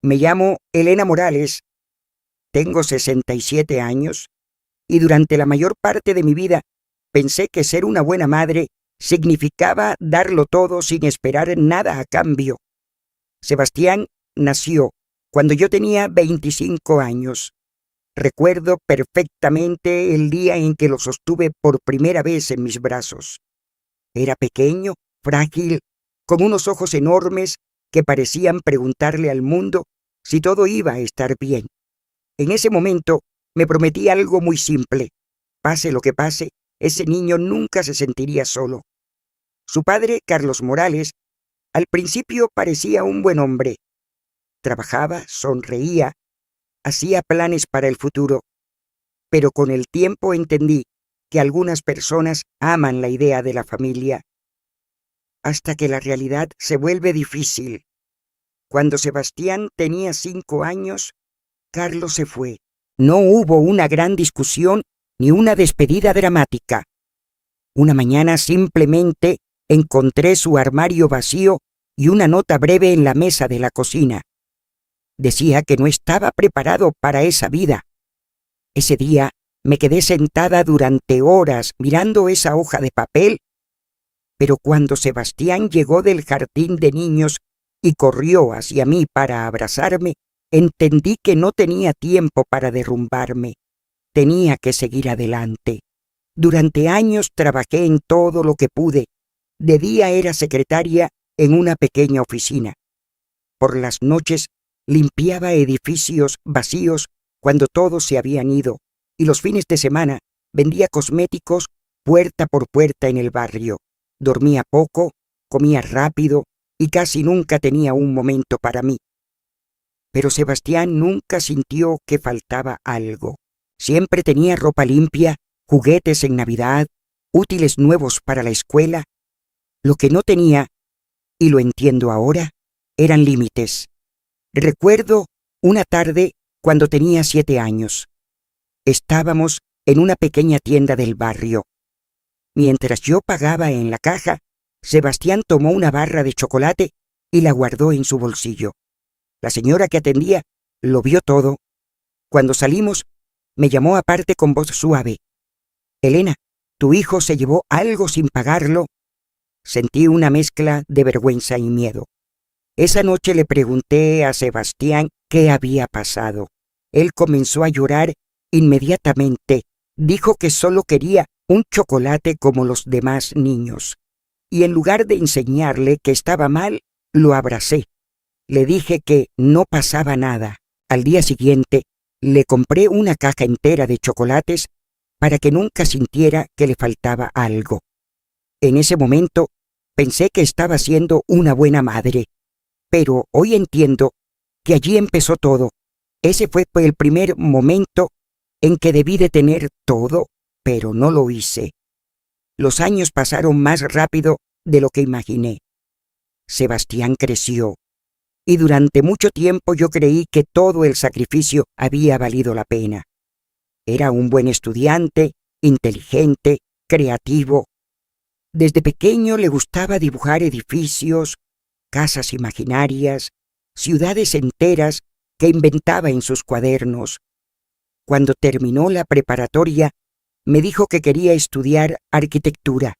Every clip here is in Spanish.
Me llamo Elena Morales, tengo 67 años y durante la mayor parte de mi vida pensé que ser una buena madre significaba darlo todo sin esperar nada a cambio. Sebastián nació cuando yo tenía 25 años. Recuerdo perfectamente el día en que lo sostuve por primera vez en mis brazos. Era pequeño, frágil, con unos ojos enormes que parecían preguntarle al mundo si todo iba a estar bien. En ese momento me prometí algo muy simple. Pase lo que pase, ese niño nunca se sentiría solo. Su padre, Carlos Morales, al principio parecía un buen hombre. Trabajaba, sonreía, hacía planes para el futuro. Pero con el tiempo entendí que algunas personas aman la idea de la familia, hasta que la realidad se vuelve difícil. Cuando Sebastián tenía 5 años, Carlos se fue. No hubo una gran discusión ni una despedida dramática. Una mañana simplemente encontré su armario vacío y una nota breve en la mesa de la cocina. Decía que no estaba preparado para esa vida. Ese día me quedé sentada durante horas mirando esa hoja de papel, pero cuando Sebastián llegó del jardín de niños y corrió hacia mí para abrazarme, entendí que no tenía tiempo para derrumbarme. Tenía que seguir adelante. Durante años trabajé en todo lo que pude. De día era secretaria en una pequeña oficina. Por las noches limpiaba edificios vacíos cuando todos se habían ido, y los fines de semana vendía cosméticos puerta por puerta en el barrio. Dormía poco, comía rápido y casi nunca tenía un momento para mí. Pero Sebastián nunca sintió que faltaba algo. Siempre tenía ropa limpia, juguetes en Navidad, útiles nuevos para la escuela. Lo que no tenía, y lo entiendo ahora, eran límites. Recuerdo una tarde cuando tenía 7 años. Estábamos en una pequeña tienda del barrio. Mientras yo pagaba en la caja, Sebastián tomó una barra de chocolate y la guardó en su bolsillo. La señora que atendía lo vio todo. Cuando salimos, me llamó aparte con voz suave. «Elena, tu hijo se llevó algo sin pagarlo». Sentí una mezcla de vergüenza y miedo. Esa noche le pregunté a Sebastián qué había pasado. Él comenzó a llorar inmediatamente. Dijo que solo quería un chocolate como los demás niños. Y en lugar de enseñarle que estaba mal, lo abracé. Le dije que no pasaba nada. Al día siguiente, le compré una caja entera de chocolates para que nunca sintiera que le faltaba algo. En ese momento, pensé que estaba siendo una buena madre. Pero hoy entiendo que allí empezó todo. Ese fue el primer momento en que debí de tener todo, pero no lo hice. Los años pasaron más rápido de lo que imaginé. Sebastián creció, y durante mucho tiempo yo creí que todo el sacrificio había valido la pena. Era un buen estudiante, inteligente, creativo. Desde pequeño le gustaba dibujar edificios, casas imaginarias, ciudades enteras que inventaba en sus cuadernos. Cuando terminó la preparatoria, me dijo que quería estudiar arquitectura.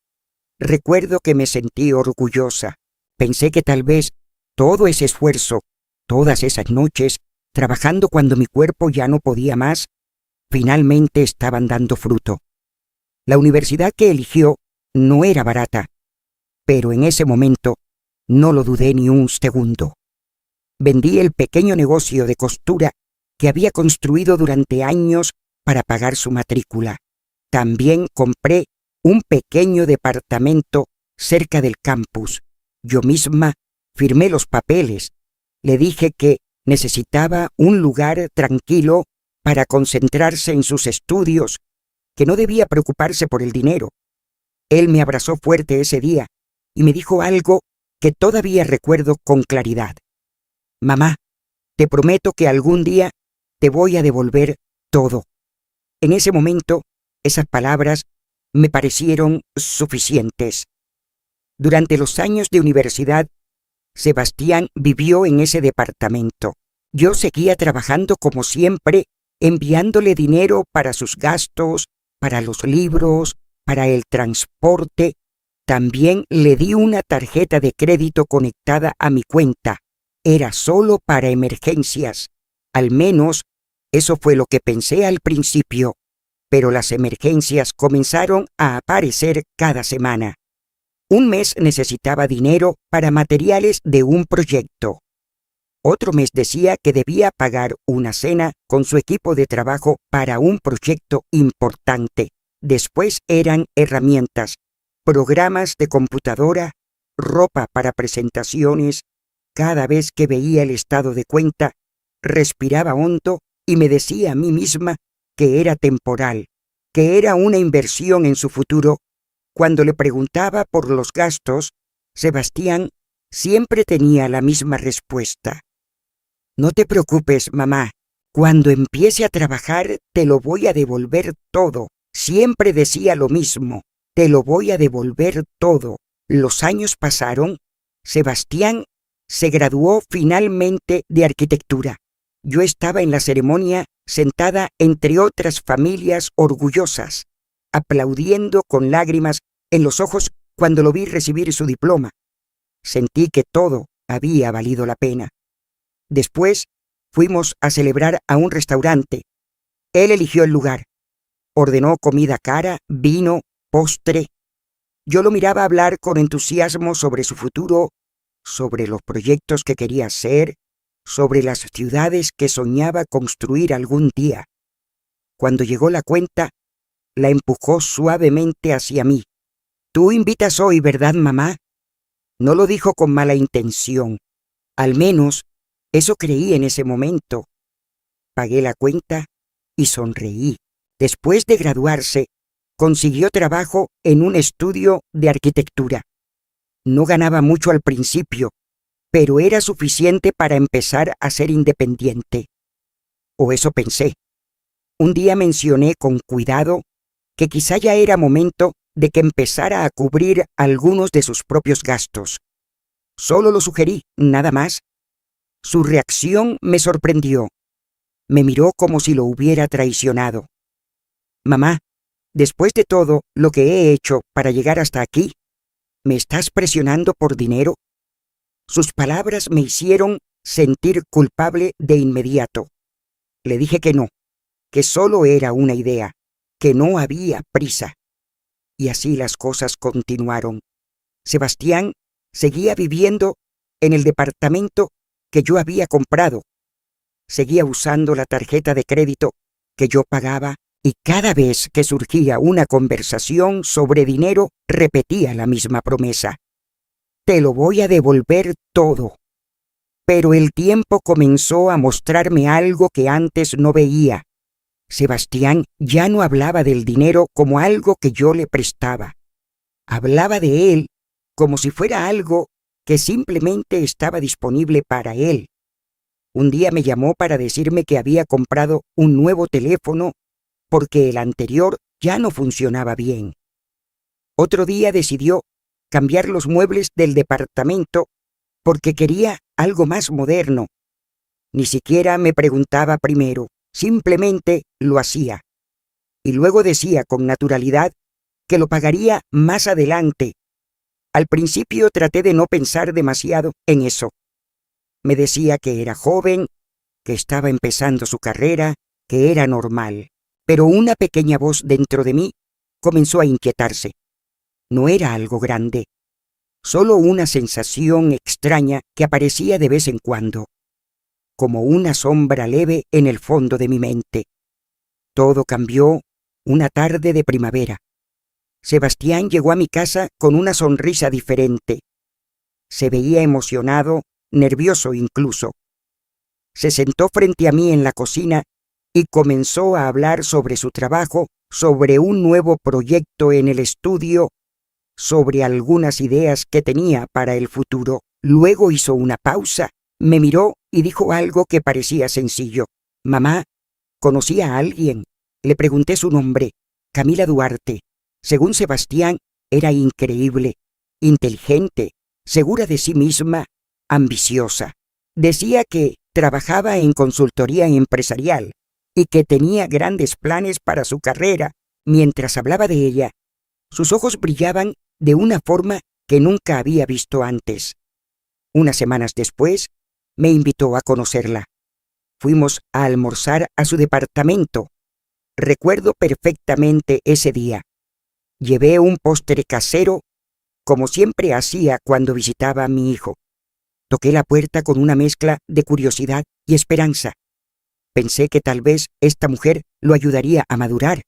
Recuerdo que me sentí orgullosa. Pensé que tal vez todo ese esfuerzo, todas esas noches, trabajando cuando mi cuerpo ya no podía más, finalmente estaban dando fruto. La universidad que eligió no era barata, pero en ese momento no lo dudé ni un segundo. Vendí el pequeño negocio de costura que había construido durante años para pagar su matrícula. También compré un pequeño departamento cerca del campus. Yo misma firmé los papeles. Le dije que necesitaba un lugar tranquilo para concentrarse en sus estudios, que no debía preocuparse por el dinero. Él me abrazó fuerte ese día y me dijo algo que todavía recuerdo con claridad. «Mamá, te prometo que algún día te voy a devolver todo». En ese momento, esas palabras me parecieron suficientes. Durante los años de universidad, Sebastián vivió en ese departamento. Yo seguía trabajando como siempre, enviándole dinero para sus gastos, para los libros, para el transporte. También le di una tarjeta de crédito conectada a mi cuenta. Era solo para emergencias. Al menos eso fue lo que pensé al principio, pero las emergencias comenzaron a aparecer cada semana. Un mes necesitaba dinero para materiales de un proyecto. Otro mes decía que debía pagar una cena con su equipo de trabajo para un proyecto importante. Después eran herramientas, programas de computadora, ropa para presentaciones. Cada vez que veía el estado de cuenta, respiraba hondo y me decía a mí misma que era temporal, que era una inversión en su futuro. Cuando le preguntaba por los gastos, Sebastián siempre tenía la misma respuesta. No te preocupes, mamá. Cuando empiece a trabajar, te lo voy a devolver todo. Siempre decía lo mismo. Te lo voy a devolver todo. Los años pasaron. Sebastián se graduó finalmente de arquitectura. Yo estaba en la ceremonia sentada entre otras familias orgullosas, aplaudiendo con lágrimas en los ojos cuando lo vi recibir su diploma. Sentí que todo había valido la pena. Después fuimos a celebrar a un restaurante. Él eligió el lugar. Ordenó comida cara, vino, postre. Yo lo miraba hablar con entusiasmo sobre su futuro, sobre los proyectos que quería hacer, sobre las ciudades que soñaba construir algún día. Cuando llegó la cuenta, la empujó suavemente hacia mí. «Tú invitas hoy, ¿verdad, mamá?» No lo dijo con mala intención. Al menos, eso creí en ese momento. Pagué la cuenta y sonreí. Después de graduarse, consiguió trabajo en un estudio de arquitectura. No ganaba mucho al principio, pero era suficiente para empezar a ser independiente. O eso pensé. Un día mencioné con cuidado que quizá ya era momento de que empezara a cubrir algunos de sus propios gastos. Solo lo sugerí, nada más. Su reacción me sorprendió. Me miró como si lo hubiera traicionado. «Mamá, después de todo lo que he hecho para llegar hasta aquí, ¿me estás presionando por dinero?» Sus palabras me hicieron sentir culpable de inmediato. Le dije que no, que solo era una idea, que no había prisa. Y así las cosas continuaron. Sebastián seguía viviendo en el departamento que yo había comprado. Seguía usando la tarjeta de crédito que yo pagaba y cada vez que surgía una conversación sobre dinero repetía la misma promesa. «Te lo voy a devolver todo». Pero el tiempo comenzó a mostrarme algo que antes no veía. Sebastián ya no hablaba del dinero como algo que yo le prestaba. Hablaba de él como si fuera algo que simplemente estaba disponible para él. Un día me llamó para decirme que había comprado un nuevo teléfono porque el anterior ya no funcionaba bien. Otro día decidió cambiar los muebles del departamento porque quería algo más moderno. Ni siquiera me preguntaba primero, simplemente lo hacía. Y luego decía con naturalidad que lo pagaría más adelante. Al principio traté de no pensar demasiado en eso. Me decía que era joven, que estaba empezando su carrera, que era normal. Pero una pequeña voz dentro de mí comenzó a inquietarse. No era algo grande, solo una sensación extraña que aparecía de vez en cuando, como una sombra leve en el fondo de mi mente. Todo cambió una tarde de primavera. Sebastián llegó a mi casa con una sonrisa diferente. Se veía emocionado, nervioso incluso. Se sentó frente a mí en la cocina y comenzó a hablar sobre su trabajo, sobre un nuevo proyecto en el estudio, sobre algunas ideas que tenía para el futuro. Luego hizo una pausa, me miró y dijo algo que parecía sencillo. «Mamá, ¿conocí a alguien?» Le pregunté su nombre. «Camila Duarte». Según Sebastián, era increíble, inteligente, segura de sí misma, ambiciosa. Decía que trabajaba en consultoría empresarial y que tenía grandes planes para su carrera. Mientras hablaba de ella, sus ojos brillaban de una forma que nunca había visto antes. Unas semanas después, me invitó a conocerla. Fuimos a almorzar a su departamento. Recuerdo perfectamente ese día. Llevé un postre casero, como siempre hacía cuando visitaba a mi hijo. Toqué la puerta con una mezcla de curiosidad y esperanza. Pensé que tal vez esta mujer lo ayudaría a madurar,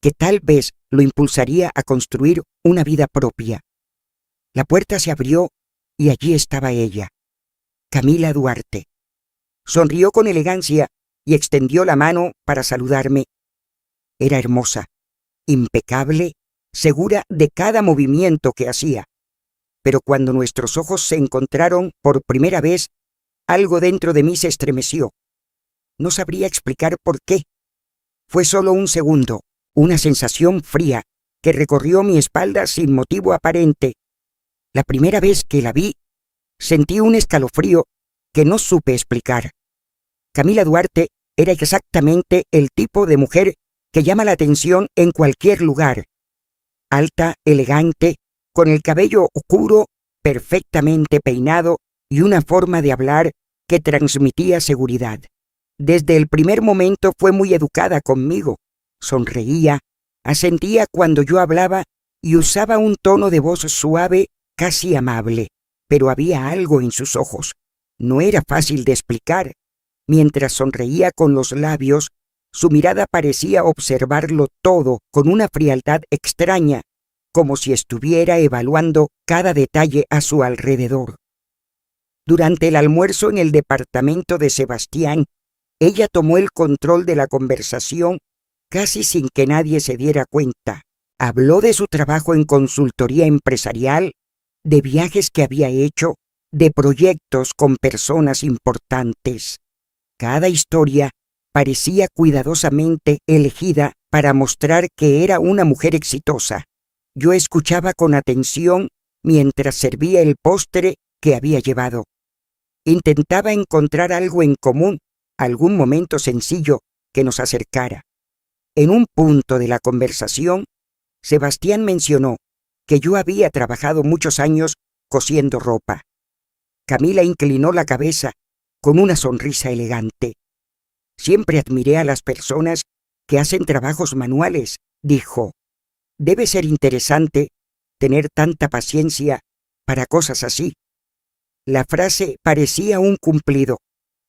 que tal vez lo impulsaría a construir una vida propia. La puerta se abrió y allí estaba ella, Camila Duarte. Sonrió con elegancia y extendió la mano para saludarme. Era hermosa, impecable, segura de cada movimiento que hacía. Pero cuando nuestros ojos se encontraron por primera vez, algo dentro de mí se estremeció. No sabría explicar por qué. Fue solo un segundo, una sensación fría que recorrió mi espalda sin motivo aparente. La primera vez que la vi, sentí un escalofrío que no supe explicar. Camila Duarte era exactamente el tipo de mujer que llama la atención en cualquier lugar. Alta, elegante, con el cabello oscuro, perfectamente peinado y una forma de hablar que transmitía seguridad. Desde el primer momento fue muy educada conmigo. Sonreía, asentía cuando yo hablaba y usaba un tono de voz suave, casi amable. Pero había algo en sus ojos. No era fácil de explicar. Mientras sonreía con los labios, su mirada parecía observarlo todo con una frialdad extraña, como si estuviera evaluando cada detalle a su alrededor. Durante el almuerzo en el departamento de Sebastián, ella tomó el control de la conversación casi sin que nadie se diera cuenta. Habló de su trabajo en consultoría empresarial, de viajes que había hecho, de proyectos con personas importantes. Cada historia parecía cuidadosamente elegida para mostrar que era una mujer exitosa. Yo escuchaba con atención mientras servía el postre que había llevado. Intentaba encontrar algo en común, algún momento sencillo que nos acercara. En un punto de la conversación, Sebastián mencionó que yo había trabajado muchos años cosiendo ropa. Camila inclinó la cabeza con una sonrisa elegante. Siempre admiré a las personas que hacen trabajos manuales, dijo. Debe ser interesante tener tanta paciencia para cosas así. La frase parecía un cumplido,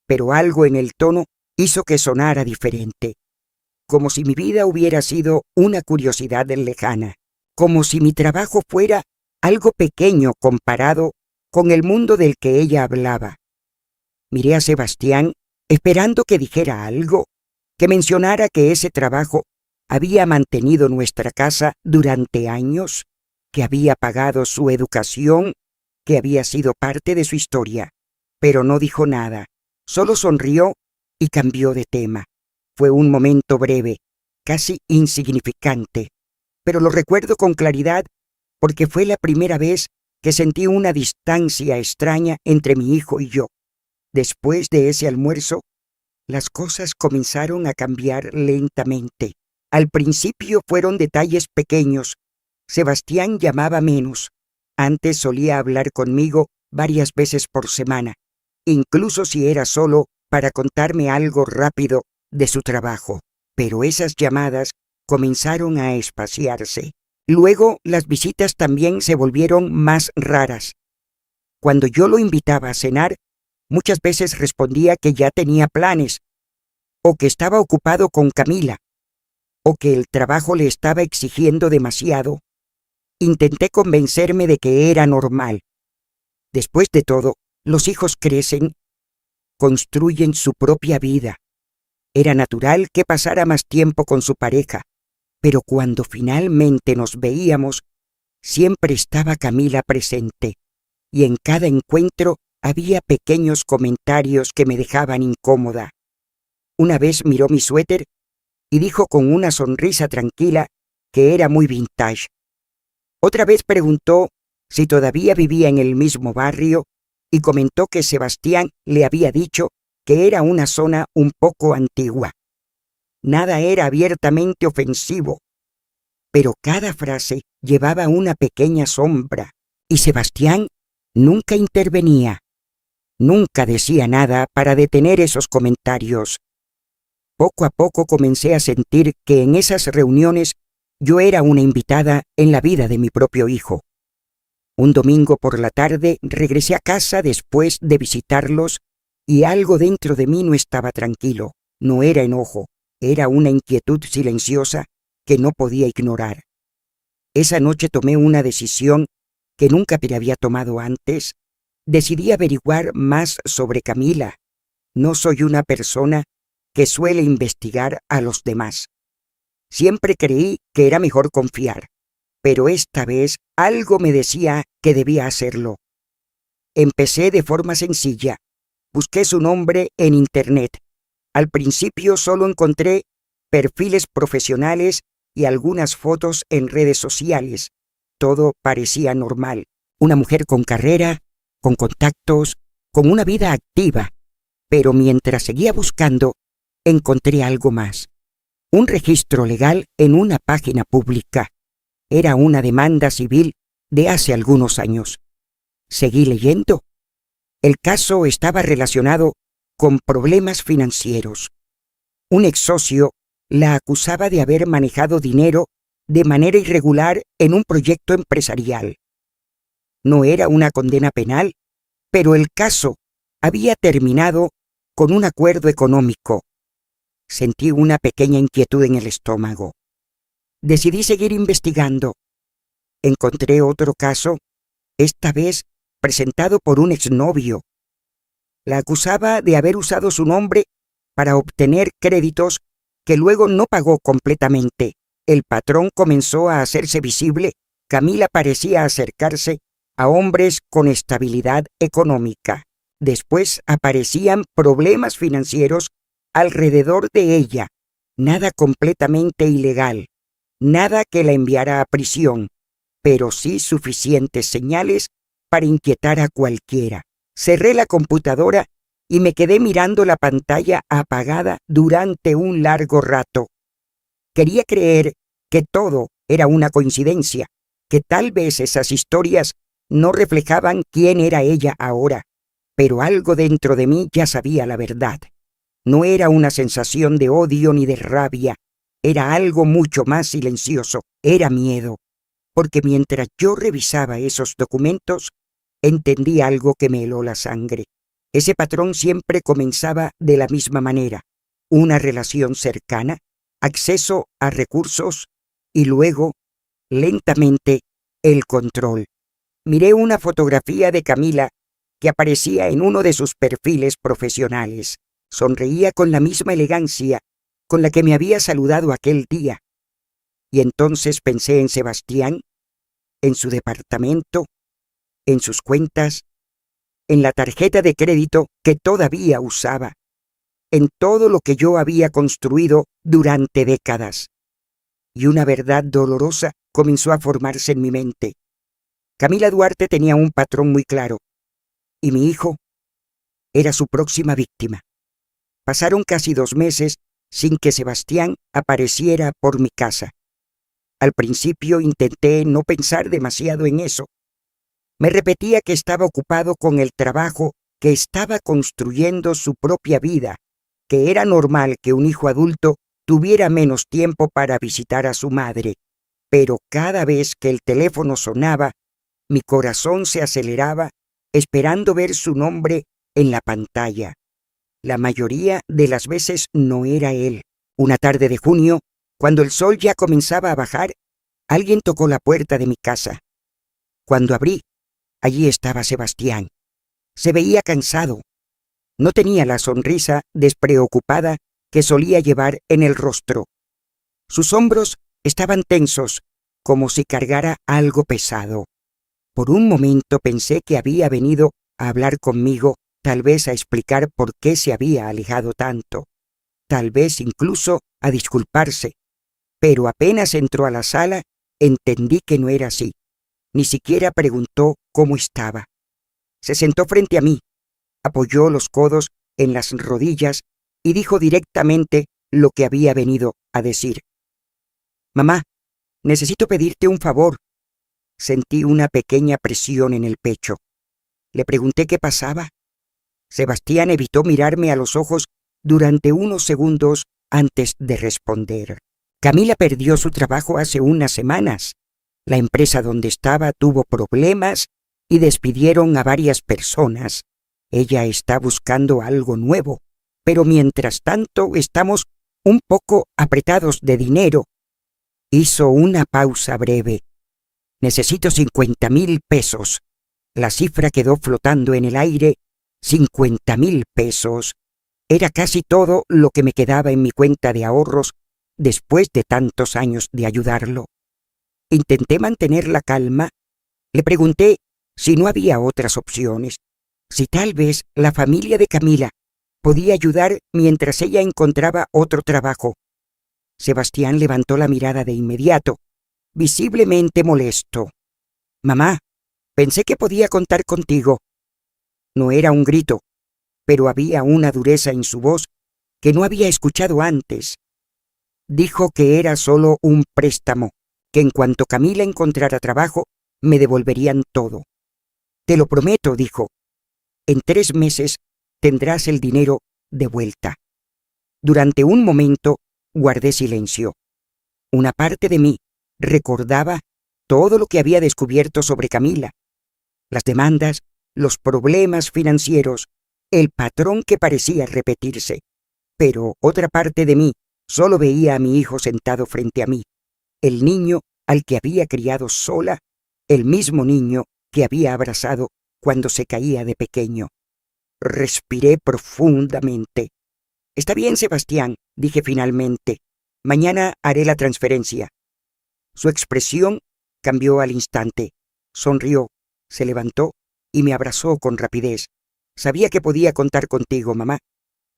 pero algo en el tono hizo que sonara diferente. Como si mi vida hubiera sido una curiosidad lejana, como si mi trabajo fuera algo pequeño comparado con el mundo del que ella hablaba. Miré a Sebastián esperando que dijera algo, que mencionara que ese trabajo había mantenido nuestra casa durante años, que había pagado su educación, que había sido parte de su historia. Pero no dijo nada, solo sonrió y cambió de tema. Fue un momento breve, casi insignificante, pero lo recuerdo con claridad porque fue la primera vez que sentí una distancia extraña entre mi hijo y yo. Después de ese almuerzo, las cosas comenzaron a cambiar lentamente. Al principio fueron detalles pequeños. Sebastián llamaba menos. Antes solía hablar conmigo varias veces por semana, incluso si era solo para contarme algo rápido de su trabajo. Pero esas llamadas comenzaron a espaciarse. Luego las visitas también se volvieron más raras. Cuando yo lo invitaba a cenar, muchas veces respondía que ya tenía planes, o que estaba ocupado con Camila, o que el trabajo le estaba exigiendo demasiado. Intenté convencerme de que era normal. Después de todo, los hijos crecen, construyen su propia vida. Era natural que pasara más tiempo con su pareja, pero cuando finalmente nos veíamos, siempre estaba Camila presente, y en cada encuentro había pequeños comentarios que me dejaban incómoda. Una vez miró mi suéter y dijo con una sonrisa tranquila que era muy vintage. Otra vez preguntó si todavía vivía en el mismo barrio y comentó que Sebastián le había dicho que era una zona un poco antigua. Nada era abiertamente ofensivo, pero cada frase llevaba una pequeña sombra, y Sebastián nunca intervenía. Nunca decía nada para detener esos comentarios. Poco a poco comencé a sentir que en esas reuniones yo era una invitada en la vida de mi propio hijo. Un domingo por la tarde regresé a casa después de visitarlos y algo dentro de mí no estaba tranquilo. No era enojo, era una inquietud silenciosa que no podía ignorar. Esa noche tomé una decisión que nunca había tomado antes. Decidí averiguar más sobre Camila. No soy una persona que suele investigar a los demás. Siempre creí que era mejor confiar, pero esta vez algo me decía que debía hacerlo. Empecé de forma sencilla. Busqué su nombre en Internet. Al principio solo encontré perfiles profesionales y algunas fotos en redes sociales. Todo parecía normal. Una mujer con carrera, con contactos, con una vida activa. Pero mientras seguía buscando, encontré algo más. Un registro legal en una página pública. Era una demanda civil de hace algunos años. Seguí leyendo. El caso estaba relacionado con problemas financieros. Un ex socio la acusaba de haber manejado dinero de manera irregular en un proyecto empresarial. No era una condena penal, pero el caso había terminado con un acuerdo económico. Sentí una pequeña inquietud en el estómago. Decidí seguir investigando. Encontré otro caso, esta vez presentado por un exnovio. La acusaba de haber usado su nombre para obtener créditos que luego no pagó completamente. El patrón comenzó a hacerse visible. Camila parecía acercarse a hombres con estabilidad económica. Después aparecían problemas financieros alrededor de ella. Nada completamente ilegal, nada que la enviara a prisión, pero sí suficientes señales para inquietar a cualquiera. Cerré la computadora y me quedé mirando la pantalla apagada durante un largo rato. Quería creer que todo era una coincidencia, que tal vez esas historias no reflejaban quién era ella ahora, pero algo dentro de mí ya sabía la verdad. No era una sensación de odio ni de rabia, era algo mucho más silencioso, era miedo, porque mientras yo revisaba esos documentos, entendí algo que me heló la sangre. Ese patrón siempre comenzaba de la misma manera, una relación cercana, acceso a recursos y luego, lentamente, el control. Miré una fotografía de Camila que aparecía en uno de sus perfiles profesionales. Sonreía con la misma elegancia con la que me había saludado aquel día. Y entonces pensé en Sebastián, en su departamento, en sus cuentas, en la tarjeta de crédito que todavía usaba, en todo lo que yo había construido durante décadas. Y una verdad dolorosa comenzó a formarse en mi mente. Camila Duarte tenía un patrón muy claro, y mi hijo era su próxima víctima. Pasaron casi 2 meses sin que Sebastián apareciera por mi casa. Al principio intenté no pensar demasiado en eso. Me repetía que estaba ocupado con el trabajo, que estaba construyendo su propia vida, que era normal que un hijo adulto tuviera menos tiempo para visitar a su madre. Pero cada vez que el teléfono sonaba, mi corazón se aceleraba, esperando ver su nombre en la pantalla. La mayoría de las veces no era él. Una tarde de junio, cuando el sol ya comenzaba a bajar, alguien tocó la puerta de mi casa. Cuando abrí, allí estaba Sebastián. Se veía cansado. No tenía la sonrisa despreocupada que solía llevar en el rostro. Sus hombros estaban tensos, como si cargara algo pesado. Por un momento pensé que había venido a hablar conmigo, tal vez a explicar por qué se había alejado tanto, tal vez incluso a disculparse, pero apenas entró a la sala, entendí que no era así. Ni siquiera preguntó cómo estaba. Se sentó frente a mí, apoyó los codos en las rodillas y dijo directamente lo que había venido a decir. «Mamá, necesito pedirte un favor». Sentí una pequeña presión en el pecho. Le pregunté qué pasaba. Sebastián evitó mirarme a los ojos durante unos segundos antes de responder. Camila perdió su trabajo hace unas semanas. La empresa donde estaba tuvo problemas y despidieron a varias personas. Ella está buscando algo nuevo, pero mientras tanto estamos un poco apretados de dinero. Hizo una pausa breve. «Necesito 50,000 pesos». La cifra quedó flotando en el aire. 50,000 pesos. Era casi todo lo que me quedaba en mi cuenta de ahorros después de tantos años de ayudarlo. Intenté mantener la calma. Le pregunté si no había otras opciones, si tal vez la familia de Camila podía ayudar mientras ella encontraba otro trabajo. Sebastián levantó la mirada de inmediato, visiblemente molesto. «Mamá, pensé que podía contar contigo». No era un grito, pero había una dureza en su voz que no había escuchado antes. Dijo que era solo un préstamo, que en cuanto Camila encontrara trabajo, me devolverían todo. «Te lo prometo», dijo. «En 3 meses tendrás el dinero de vuelta». Durante un momento guardé silencio. Una parte de mí recordaba todo lo que había descubierto sobre Camila. Las demandas, los problemas financieros, el patrón que parecía repetirse. Pero otra parte de mí solo veía a mi hijo sentado frente a mí, el niño al que había criado sola, el mismo niño que había abrazado cuando se caía de pequeño. Respiré profundamente. «Está bien, Sebastián», dije finalmente. «Mañana haré la transferencia». Su expresión cambió al instante. Sonrió, se levantó y me abrazó con rapidez. «Sabía que podía contar contigo, mamá».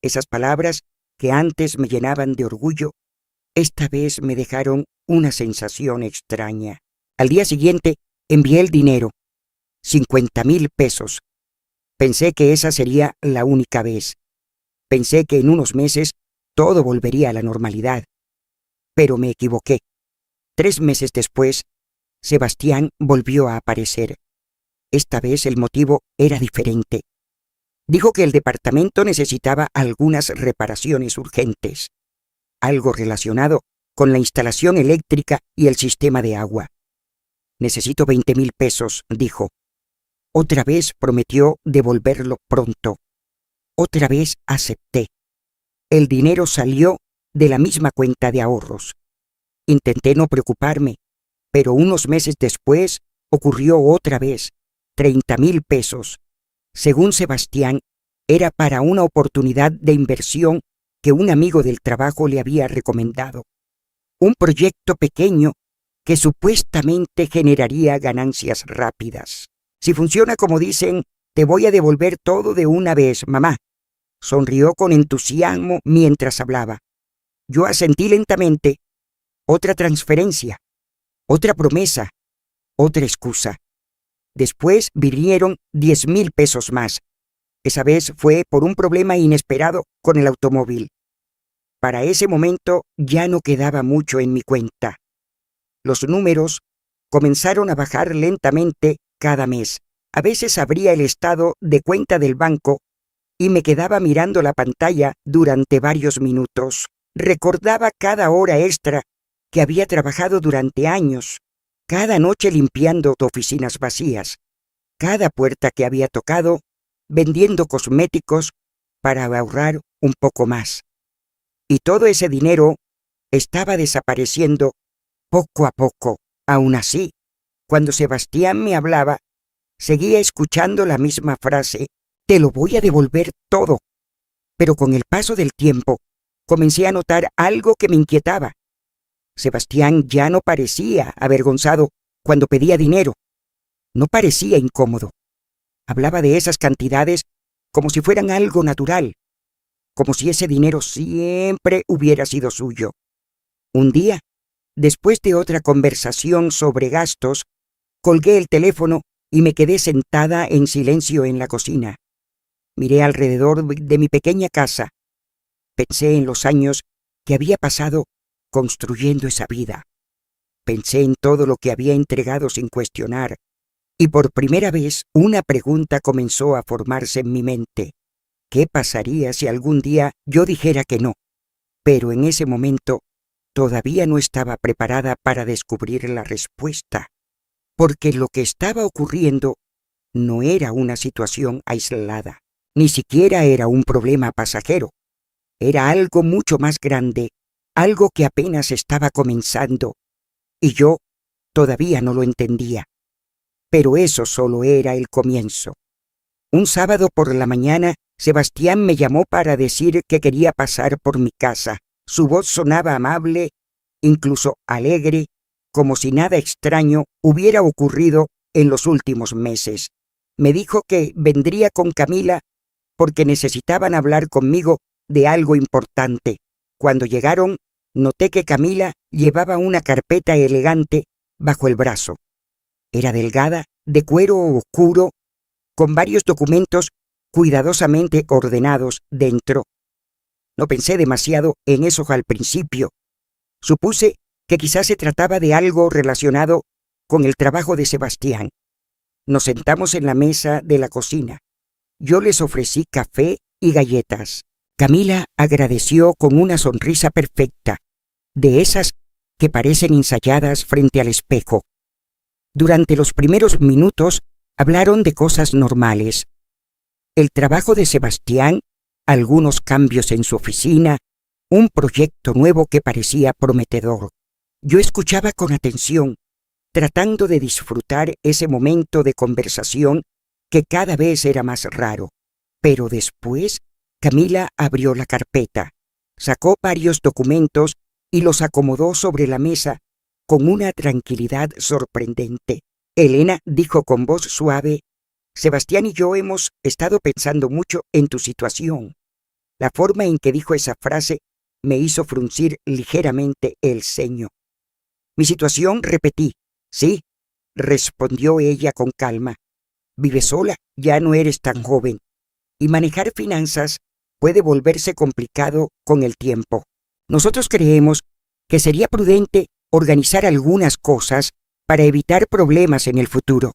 Esas palabras, que antes me llenaban de orgullo, esta vez me dejaron una sensación extraña. Al día siguiente envié el dinero, 50,000 pesos. Pensé que esa sería la única vez. Pensé que en unos meses todo volvería a la normalidad. Pero me equivoqué. 3 meses después, Sebastián volvió a aparecer. Esta vez el motivo era diferente. Dijo que el departamento necesitaba algunas reparaciones urgentes, algo relacionado con la instalación eléctrica y el sistema de agua. «Necesito 20,000 pesos», dijo. Otra vez prometió devolverlo pronto. Otra vez acepté. El dinero salió de la misma cuenta de ahorros. Intenté no preocuparme, pero unos meses después ocurrió otra vez. 30,000 pesos. Según Sebastián, era para una oportunidad de inversión que un amigo del trabajo le había recomendado. Un proyecto pequeño que supuestamente generaría ganancias rápidas. «Si funciona como dicen, te voy a devolver todo de una vez, mamá». Sonrió con entusiasmo mientras hablaba. Yo asentí lentamente. Otra transferencia, otra promesa, otra excusa. Después vinieron 10,000 pesos más. Esa vez fue por un problema inesperado con el automóvil. Para ese momento ya no quedaba mucho en mi cuenta. Los números comenzaron a bajar lentamente cada mes. A veces abría el estado de cuenta del banco y me quedaba mirando la pantalla durante varios minutos. Recordaba cada hora extra que había trabajado durante años, cada noche limpiando oficinas vacías, cada puerta que había tocado, vendiendo cosméticos para ahorrar un poco más. Y todo ese dinero estaba desapareciendo poco a poco. Aún así, cuando Sebastián me hablaba, seguía escuchando la misma frase: «Te lo voy a devolver todo». Pero con el paso del tiempo, comencé a notar algo que me inquietaba. Sebastián ya no parecía avergonzado cuando pedía dinero. No parecía incómodo. Hablaba de esas cantidades como si fueran algo natural, como si ese dinero siempre hubiera sido suyo. Un día, después de otra conversación sobre gastos, colgué el teléfono y me quedé sentada en silencio en la cocina. Miré alrededor de mi pequeña casa. Pensé en los años que había pasado construyendo esa vida. Pensé en todo lo que había entregado sin cuestionar, y por primera vez una pregunta comenzó a formarse en mi mente. ¿Qué pasaría si algún día yo dijera que no? Pero en ese momento todavía no estaba preparada para descubrir la respuesta, porque lo que estaba ocurriendo no era una situación aislada, ni siquiera era un problema pasajero. Era algo mucho más grande, algo que apenas estaba comenzando, y yo todavía no lo entendía. Pero eso solo era el comienzo. Un sábado por la mañana, Sebastián me llamó para decir que quería pasar por mi casa. Su voz sonaba amable, incluso alegre, como si nada extraño hubiera ocurrido en los últimos meses. Me dijo que vendría con Camila porque necesitaban hablar conmigo de algo importante. Cuando llegaron, noté que Camila llevaba una carpeta elegante bajo el brazo. Era delgada, de cuero oscuro, con varios documentos cuidadosamente ordenados dentro. No pensé demasiado en eso al principio. Supuse que quizás se trataba de algo relacionado con el trabajo de Sebastián. Nos sentamos en la mesa de la cocina. Yo les ofrecí café y galletas. Camila agradeció con una sonrisa perfecta, de esas que parecen ensayadas frente al espejo. Durante los primeros minutos hablaron de cosas normales. El trabajo de Sebastián, algunos cambios en su oficina, un proyecto nuevo que parecía prometedor. Yo escuchaba con atención, tratando de disfrutar ese momento de conversación que cada vez era más raro. Pero después, Camila abrió la carpeta, sacó varios documentos y los acomodó sobre la mesa con una tranquilidad sorprendente. Elena dijo con voz suave: «Sebastián y yo hemos estado pensando mucho en tu situación». La forma en que dijo esa frase me hizo fruncir ligeramente el ceño. «¿Mi situación?», repetí. «Sí», respondió ella con calma. «Vives sola, ya no eres tan joven, y manejar finanzas puede volverse complicado con el tiempo. Nosotros creemos que sería prudente organizar algunas cosas para evitar problemas en el futuro».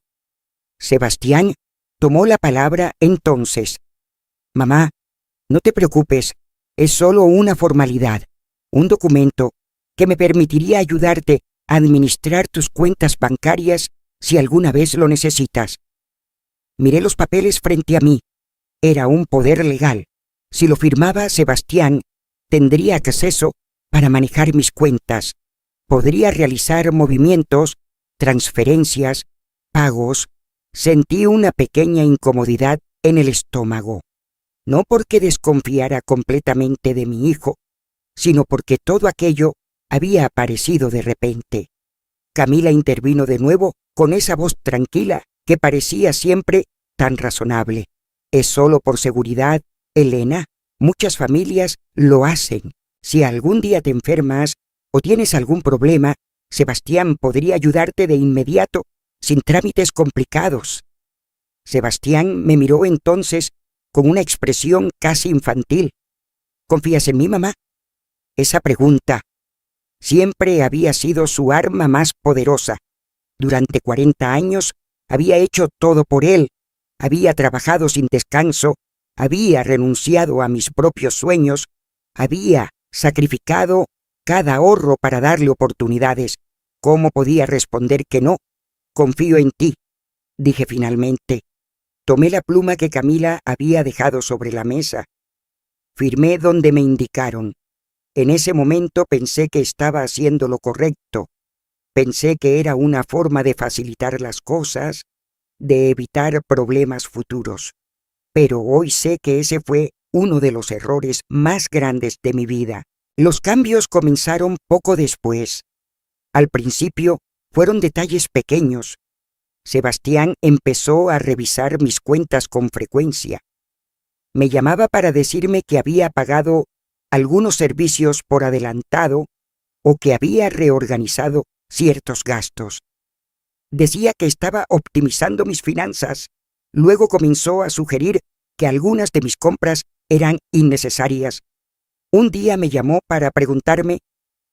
Sebastián tomó la palabra entonces. «Mamá, no te preocupes, es solo una formalidad, un documento que me permitiría ayudarte a administrar tus cuentas bancarias si alguna vez lo necesitas». Miré los papeles frente a mí. Era un poder legal. Si lo firmaba Sebastián, tendría acceso para manejar mis cuentas. Podría realizar movimientos, transferencias, pagos. Sentí una pequeña incomodidad en el estómago. No porque desconfiara completamente de mi hijo, sino porque todo aquello había aparecido de repente. Camila intervino de nuevo con esa voz tranquila que parecía siempre tan razonable. «Es solo por seguridad, Elena. Muchas familias lo hacen. Si algún día te enfermas o tienes algún problema, Sebastián podría ayudarte de inmediato, sin trámites complicados». Sebastián me miró entonces con una expresión casi infantil. «¿Confías en mí, mamá?». Esa pregunta siempre había sido su arma más poderosa. Durante 40 años había hecho todo por él, había trabajado sin descanso, había renunciado a mis propios sueños, había sacrificado cada ahorro para darle oportunidades. ¿Cómo podía responder que no? «Confío en ti», dije finalmente. Tomé la pluma que Camila había dejado sobre la mesa. Firmé donde me indicaron. En ese momento pensé que estaba haciendo lo correcto. Pensé que era una forma de facilitar las cosas, de evitar problemas futuros. Pero hoy sé que ese fue uno de los errores más grandes de mi vida. Los cambios comenzaron poco después. Al principio fueron detalles pequeños. Sebastián empezó a revisar mis cuentas con frecuencia. Me llamaba para decirme que había pagado algunos servicios por adelantado o que había reorganizado ciertos gastos. Decía que estaba optimizando mis finanzas. Luego comenzó a sugerir que algunas de mis compras eran innecesarias. Un día me llamó para preguntarme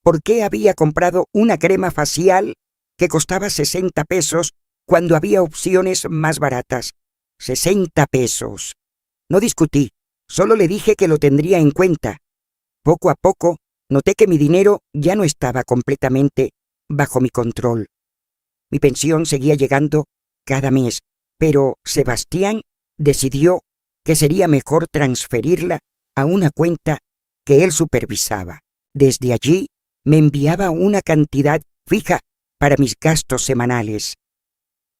por qué había comprado una crema facial que costaba 60 pesos cuando había opciones más baratas. 60 pesos. No discutí, solo le dije que lo tendría en cuenta. Poco a poco noté que mi dinero ya no estaba completamente bajo mi control. Mi pensión seguía llegando cada mes, pero Sebastián decidió que sería mejor transferirla a una cuenta que él supervisaba. Desde allí me enviaba una cantidad fija para mis gastos semanales.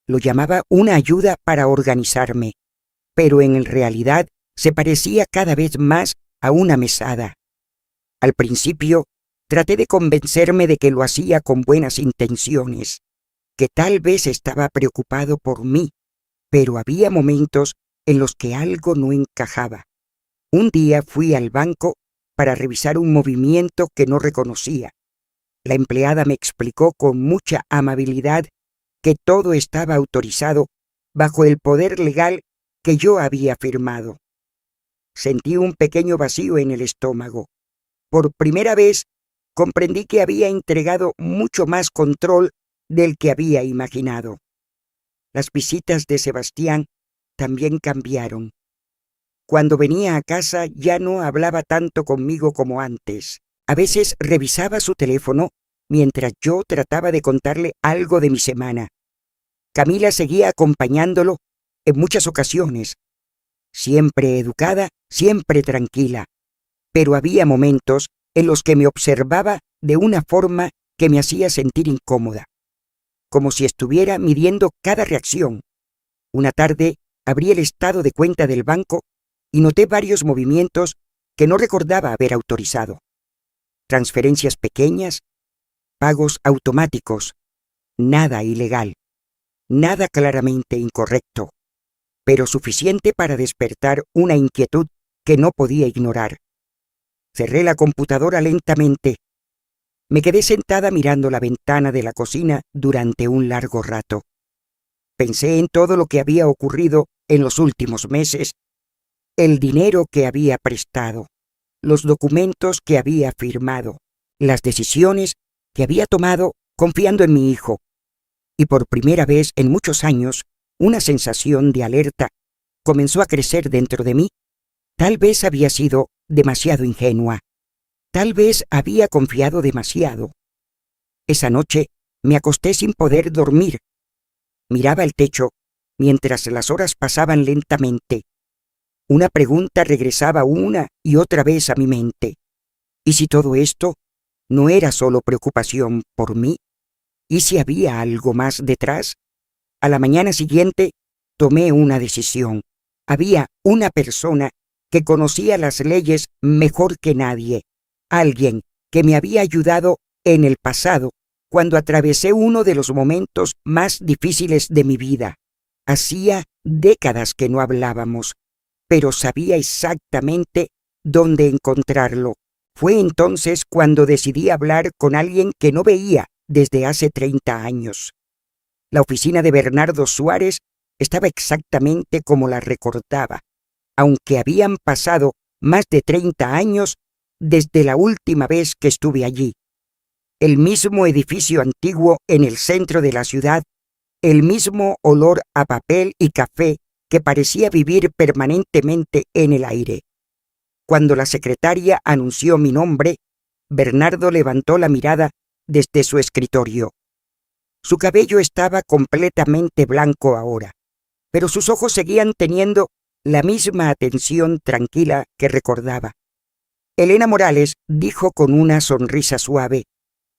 Lo llamaba una ayuda para organizarme, pero en realidad se parecía cada vez más a una mesada. Al principio, traté de convencerme de que lo hacía con buenas intenciones, que tal vez estaba preocupado por mí, pero había momentos en los que algo no encajaba. Un día fui al banco para revisar un movimiento que no reconocía. La empleada me explicó con mucha amabilidad que todo estaba autorizado bajo el poder legal que yo había firmado. Sentí un pequeño vacío en el estómago. Por primera vez comprendí que había entregado mucho más control del que había imaginado. Las visitas de Sebastián también cambiaron. Cuando venía a casa ya no hablaba tanto conmigo como antes. A veces revisaba su teléfono mientras yo trataba de contarle algo de mi semana. Camila seguía acompañándolo en muchas ocasiones, siempre educada, siempre tranquila, pero había momentos en los que me observaba de una forma que me hacía sentir incómoda, como si estuviera midiendo cada reacción. Una tarde abrí el estado de cuenta del banco y noté varios movimientos que no recordaba haber autorizado. Transferencias pequeñas, pagos automáticos, nada ilegal, nada claramente incorrecto, pero suficiente para despertar una inquietud que no podía ignorar. Cerré la computadora lentamente. Me quedé sentada mirando la ventana de la cocina durante un largo rato. Pensé en todo lo que había ocurrido en los últimos meses, el dinero que había prestado, los documentos que había firmado, las decisiones que había tomado confiando en mi hijo. Y por primera vez en muchos años, una sensación de alerta comenzó a crecer dentro de mí. Tal vez había sido demasiado ingenua. Tal vez había confiado demasiado. Esa noche me acosté sin poder dormir. Miraba el techo mientras las horas pasaban lentamente. Una pregunta regresaba una y otra vez a mi mente. ¿Y si todo esto no era solo preocupación por mí? ¿Y si había algo más detrás? A la mañana siguiente tomé una decisión. Había una persona que conocía las leyes mejor que nadie. Alguien que me había ayudado en el pasado cuando atravesé uno de los momentos más difíciles de mi vida. Hacía décadas que no hablábamos, pero sabía exactamente dónde encontrarlo. Fue entonces cuando decidí hablar con alguien que no veía desde hace 30 años. La oficina de Bernardo Suárez estaba exactamente como la recordaba, aunque habían pasado más de 30 años desde la última vez que estuve allí. El mismo edificio antiguo en el centro de la ciudad, el mismo olor a papel y café que parecía vivir permanentemente en el aire. Cuando la secretaria anunció mi nombre, Bernardo levantó la mirada desde su escritorio. Su cabello estaba completamente blanco ahora, pero sus ojos seguían teniendo la misma atención tranquila que recordaba. Elena Morales dijo con una sonrisa suave: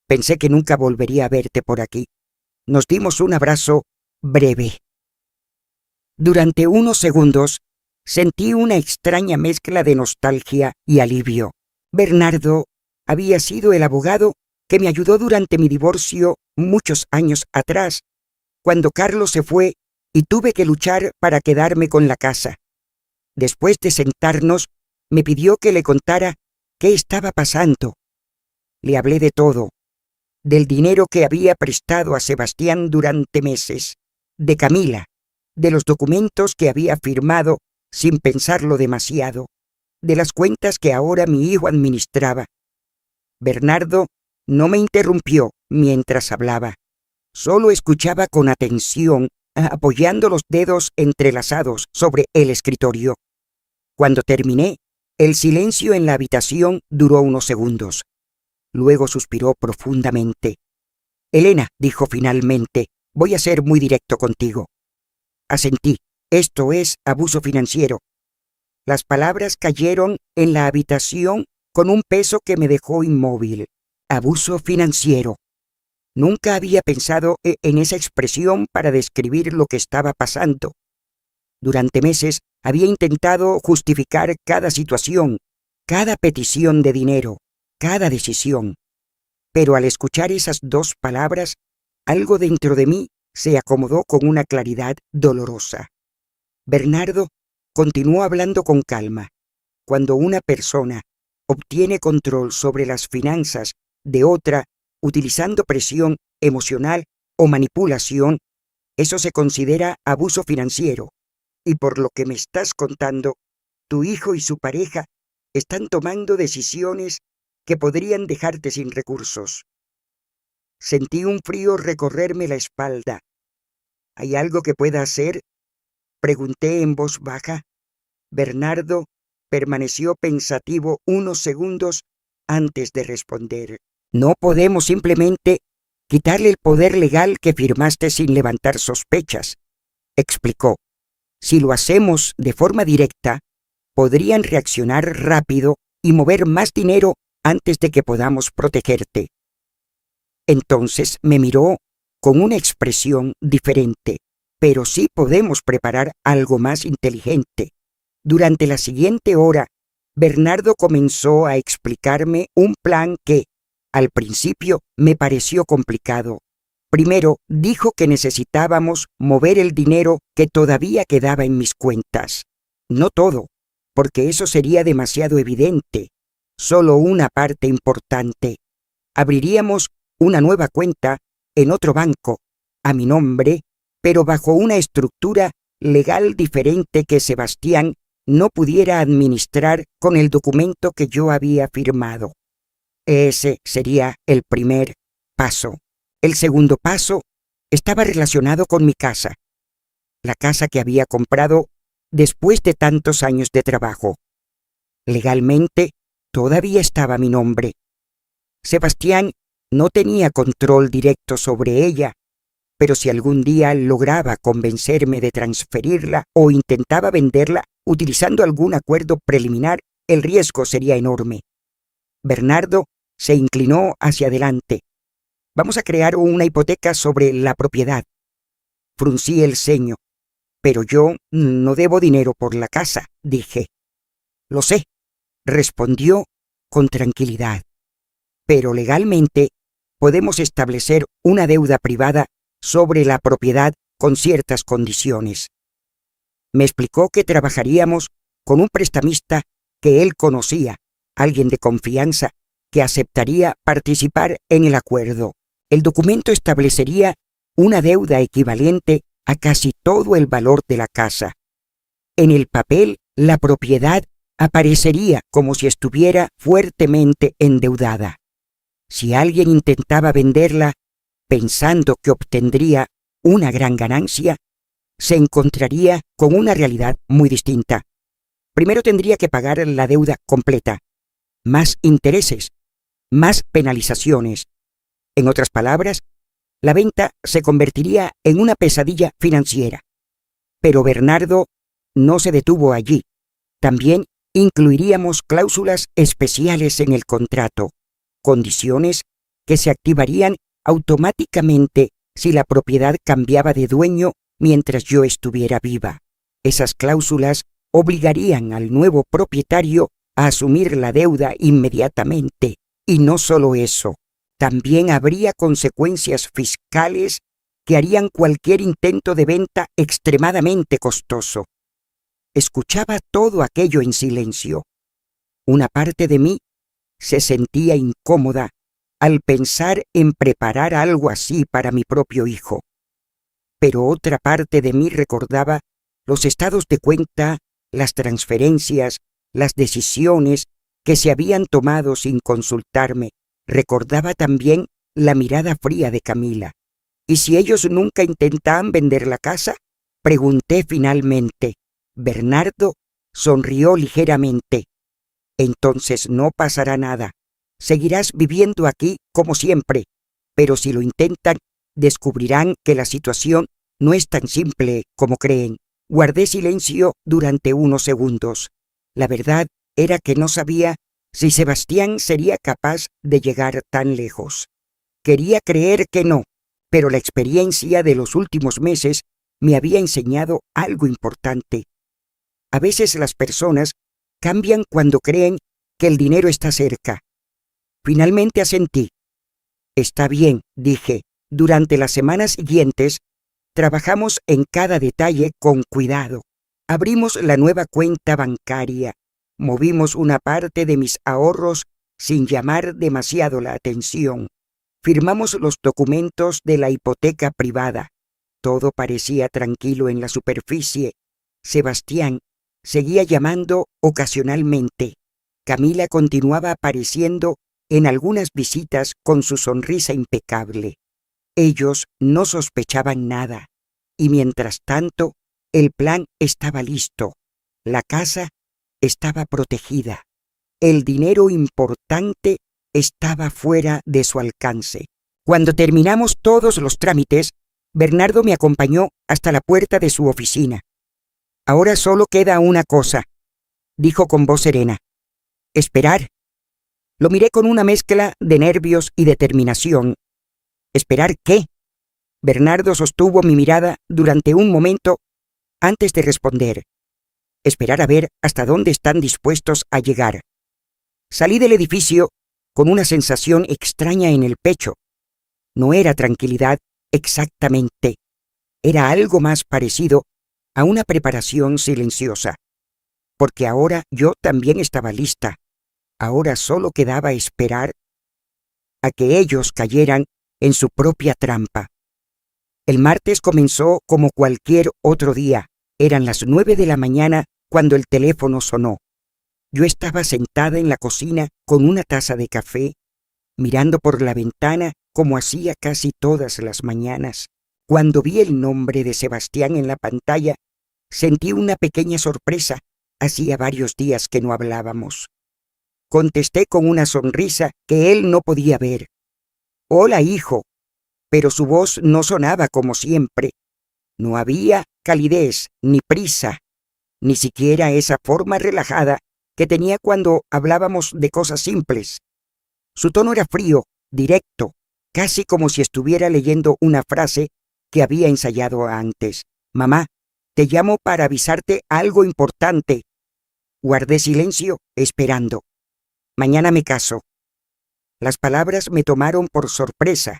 «Pensé que nunca volvería a verte por aquí». Nos dimos un abrazo breve. Durante unos segundos sentí una extraña mezcla de nostalgia y alivio. Bernardo había sido el abogado que me ayudó durante mi divorcio muchos años atrás, cuando Carlos se fue y tuve que luchar para quedarme con la casa. Después de sentarnos, me pidió que le contara qué estaba pasando. Le hablé de todo, del dinero que había prestado a Sebastián durante meses, de Camila, de los documentos que había firmado sin pensarlo demasiado, de las cuentas que ahora mi hijo administraba. Bernardo no me interrumpió mientras hablaba. Solo escuchaba con atención, apoyando los dedos entrelazados sobre el escritorio. Cuando terminé, el silencio en la habitación duró unos segundos. Luego suspiró profundamente. «Elena», dijo finalmente, «voy a ser muy directo contigo». Asentí. «Esto es abuso financiero». Las palabras cayeron en la habitación con un peso que me dejó inmóvil. Abuso financiero. Nunca había pensado en esa expresión para describir lo que estaba pasando. Durante meses había intentado justificar cada situación, cada petición de dinero, cada decisión. Pero al escuchar esas dos palabras, algo dentro de mí se acomodó con una claridad dolorosa. Bernardo continuó hablando con calma. Cuando una persona obtiene control sobre las finanzas de otra utilizando presión emocional o manipulación, eso se considera abuso financiero. Y por lo que me estás contando, tu hijo y su pareja están tomando decisiones que podrían dejarte sin recursos. Sentí un frío recorrerme la espalda. ¿Hay algo que pueda hacer?, pregunté en voz baja. Bernardo permaneció pensativo unos segundos antes de responder. «No podemos simplemente quitarle el poder legal que firmaste sin levantar sospechas», explicó. «Si lo hacemos de forma directa, podrían reaccionar rápido y mover más dinero antes de que podamos protegerte». Entonces me miró con una expresión diferente. «Pero sí podemos preparar algo más inteligente». Durante la siguiente hora, Bernardo comenzó a explicarme un plan que, al principio, me pareció complicado. Primero, dijo que necesitábamos mover el dinero que todavía quedaba en mis cuentas. No todo, porque eso sería demasiado evidente. Solo una parte importante. Abriríamos una nueva cuenta en otro banco, a mi nombre, pero bajo una estructura legal diferente que Sebastián no pudiera administrar con el documento que yo había firmado. Ese sería el primer paso. El segundo paso estaba relacionado con mi casa, la casa que había comprado después de tantos años de trabajo. Legalmente, todavía estaba a mi nombre. Sebastián no tenía control directo sobre ella, pero si algún día lograba convencerme de transferirla o intentaba venderla utilizando algún acuerdo preliminar, el riesgo sería enorme. Bernardo se inclinó hacia adelante. «Vamos a crear una hipoteca sobre la propiedad». Fruncí el ceño. «Pero yo no debo dinero por la casa», dije. «Lo sé», respondió con tranquilidad. «Pero legalmente podemos establecer una deuda privada sobre la propiedad con ciertas condiciones». Me explicó que trabajaríamos con un prestamista que él conocía, alguien de confianza, que aceptaría participar en el acuerdo. El documento establecería una deuda equivalente a casi todo el valor de la casa. En el papel, la propiedad aparecería como si estuviera fuertemente endeudada. Si alguien intentaba venderla pensando que obtendría una gran ganancia, se encontraría con una realidad muy distinta. Primero tendría que pagar la deuda completa, más intereses, más penalizaciones. En otras palabras, la venta se convertiría en una pesadilla financiera. Pero Bernardo no se detuvo allí. También incluiríamos cláusulas especiales en el contrato, condiciones que se activarían automáticamente si la propiedad cambiaba de dueño mientras yo estuviera viva. Esas cláusulas obligarían al nuevo propietario a asumir la deuda inmediatamente. Y no solo eso, también habría consecuencias fiscales que harían cualquier intento de venta extremadamente costoso. Escuchaba todo aquello en silencio. Una parte de mí se sentía incómoda al pensar en preparar algo así para mi propio hijo. Pero otra parte de mí recordaba los estados de cuenta las transferencias, las decisiones que se habían tomado sin consultarme. Recordaba también la mirada fría de Camila. ¿Y si ellos nunca intentaban vender la casa? Pregunté finalmente. Bernardo sonrió ligeramente. Entonces no pasará nada. Seguirás viviendo aquí como siempre, pero si lo intentan, descubrirán que la situación no es tan simple como creen. Guardé silencio durante unos segundos. La verdad era que no sabía si Sebastián sería capaz de llegar tan lejos. Quería creer que no, pero la experiencia de los últimos meses me había enseñado algo importante. A veces las personas cambian cuando creen que el dinero está cerca. Finalmente asentí. Está bien, dije. Durante las semanas siguientes, trabajamos en cada detalle con cuidado. Abrimos la nueva cuenta bancaria. Movimos una parte de mis ahorros sin llamar demasiado la atención. Firmamos los documentos de la hipoteca privada. Todo parecía tranquilo en la superficie. Sebastián seguía llamando ocasionalmente. Camila continuaba apareciendo en algunas visitas con su sonrisa impecable. Ellos no sospechaban nada, y mientras tanto, el plan estaba listo. La casa estaba protegida. El dinero importante estaba fuera de su alcance. Cuando terminamos todos los trámites, Bernardo me acompañó hasta la puerta de su oficina. Ahora solo queda una cosa, dijo con voz serena. Esperar. Lo miré con una mezcla de nervios y determinación. ¿Esperar qué? Bernardo sostuvo mi mirada durante un momento antes de responder. Esperar a ver hasta dónde están dispuestos a llegar. Salí del edificio con una sensación extraña en el pecho. No era tranquilidad exactamente. Era algo más parecido a una preparación silenciosa. Porque ahora yo también estaba lista. Ahora solo quedaba esperar a que ellos cayeran en su propia trampa. El martes comenzó como cualquier otro día. Eran las 9 de la mañana cuando el teléfono sonó. Yo estaba sentada en la cocina con una taza de café, mirando por la ventana como hacía casi todas las mañanas. Cuando vi el nombre de Sebastián en la pantalla, sentí una pequeña sorpresa. Hacía varios días que no hablábamos. Contesté con una sonrisa que él no podía ver. «Hola, hijo», pero su voz no sonaba como siempre. No había calidez ni prisa, ni siquiera esa forma relajada que tenía cuando hablábamos de cosas simples. Su tono era frío, directo, casi como si estuviera leyendo una frase que había ensayado antes. «Mamá, te llamo para avisarte algo importante». Guardé silencio, esperando. «Mañana me caso». Las palabras me tomaron por sorpresa,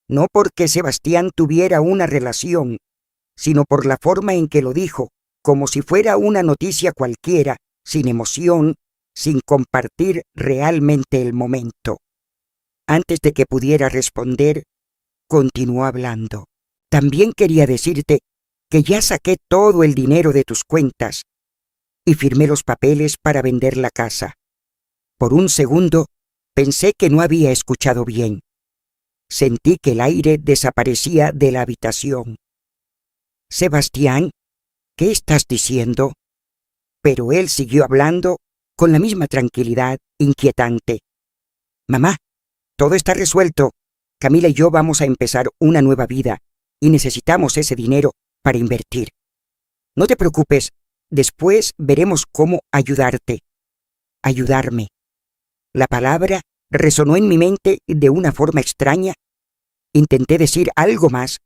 no porque Sebastián tuviera una relación, sino por la forma en que lo dijo, como si fuera una noticia cualquiera, sin emoción, sin compartir realmente el momento. Antes de que pudiera responder, continuó hablando. «También quería decirte que ya saqué todo el dinero de tus cuentas y firmé los papeles para vender la casa». Por un segundo, pensé que no había escuchado bien. Sentí que el aire desaparecía de la habitación. «Sebastián, ¿qué estás diciendo?» Pero él siguió hablando con la misma tranquilidad inquietante. «Mamá, todo está resuelto. Camila y yo vamos a empezar una nueva vida y necesitamos ese dinero para invertir. No te preocupes, después veremos cómo ayudarte». Ayudarme. La palabra resonó en mi mente de una forma extraña. Intenté decir algo más,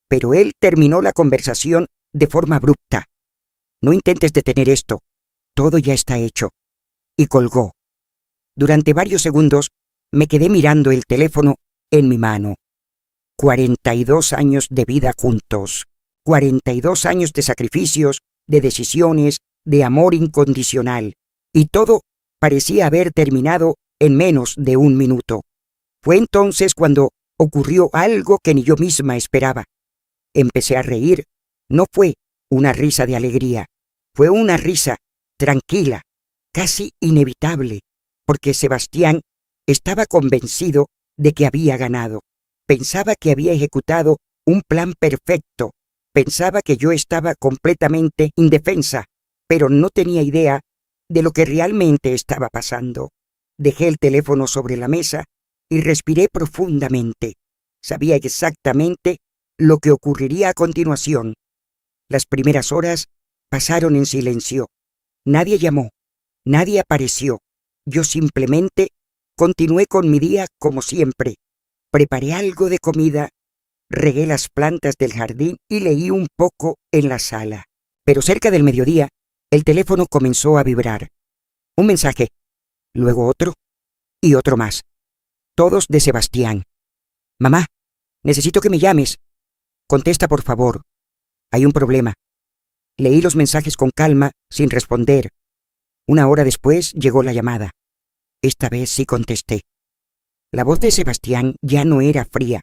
pero él terminó la conversación de forma abrupta. «No intentes detener esto. Todo ya está hecho». Y colgó. Durante varios segundos me quedé mirando el teléfono en mi mano. 42 años de vida juntos. 42 años de sacrificios, de decisiones, de amor incondicional. Y todo parecía haber terminado en menos de un minuto. Fue entonces cuando ocurrió algo que ni yo misma esperaba. Empecé a reír. No fue una risa de alegría. Fue una risa, tranquila, casi inevitable, porque Sebastián estaba convencido de que había ganado. Pensaba que había ejecutado un plan perfecto. Pensaba que yo estaba completamente indefensa, pero no tenía idea de lo que realmente estaba pasando. Dejé el teléfono sobre la mesa y respiré profundamente. Sabía exactamente lo que ocurriría a continuación. Las primeras horas pasaron en silencio. Nadie llamó, nadie apareció. Yo simplemente continué con mi día como siempre. Preparé algo de comida, regué las plantas del jardín y leí un poco en la sala. Pero cerca del mediodía, el teléfono comenzó a vibrar. Un mensaje, luego otro y otro más. Todos de Sebastián. Mamá, necesito que me llames. Contesta, por favor. Hay un problema. Leí los mensajes con calma, sin responder. Una hora después llegó la llamada. Esta vez sí contesté. La voz de Sebastián ya no era fría.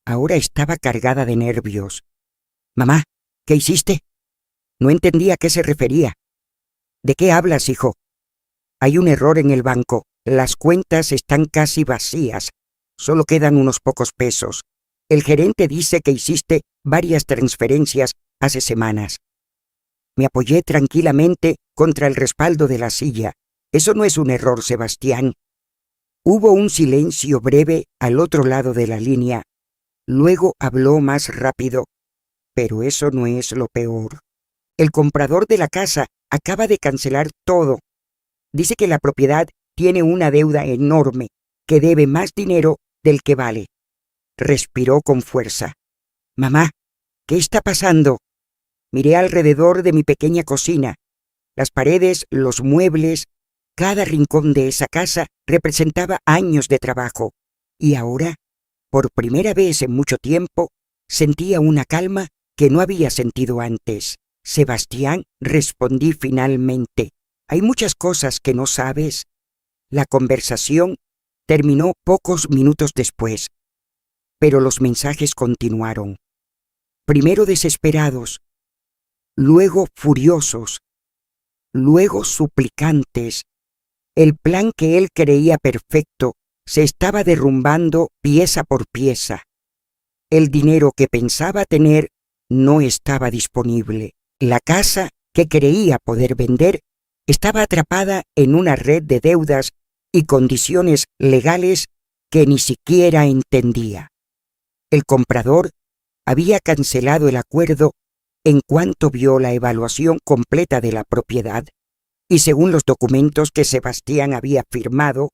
Ahora estaba cargada de nervios. Mamá, ¿qué hiciste? No entendía a qué se refería. ¿De qué hablas, hijo? Hay un error en el banco. Las cuentas están casi vacías. Solo quedan unos pocos pesos. El gerente dice que hiciste varias transferencias hace semanas. Me apoyé tranquilamente contra el respaldo de la silla. Eso no es un error, Sebastián. Hubo un silencio breve al otro lado de la línea. Luego habló más rápido. Pero eso no es lo peor. El comprador de la casa acaba de cancelar todo. Dice que la propiedad tiene una deuda enorme, que debe más dinero del que vale. Respiró con fuerza. Mamá, ¿qué está pasando? Miré alrededor de mi pequeña cocina. Las paredes, los muebles, cada rincón de esa casa representaba años de trabajo. Y ahora, por primera vez en mucho tiempo, sentía una calma que no había sentido antes. Sebastián, respondí finalmente. Hay muchas cosas que no sabes. La conversación terminó pocos minutos después, pero los mensajes continuaron. Primero desesperados, luego furiosos, luego suplicantes. El plan que él creía perfecto se estaba derrumbando pieza por pieza. El dinero que pensaba tener no estaba disponible. La casa que creía poder vender estaba atrapada en una red de deudas y condiciones legales que ni siquiera entendía. El comprador había cancelado el acuerdo en cuanto vio la evaluación completa de la propiedad, y según los documentos que Sebastián había firmado,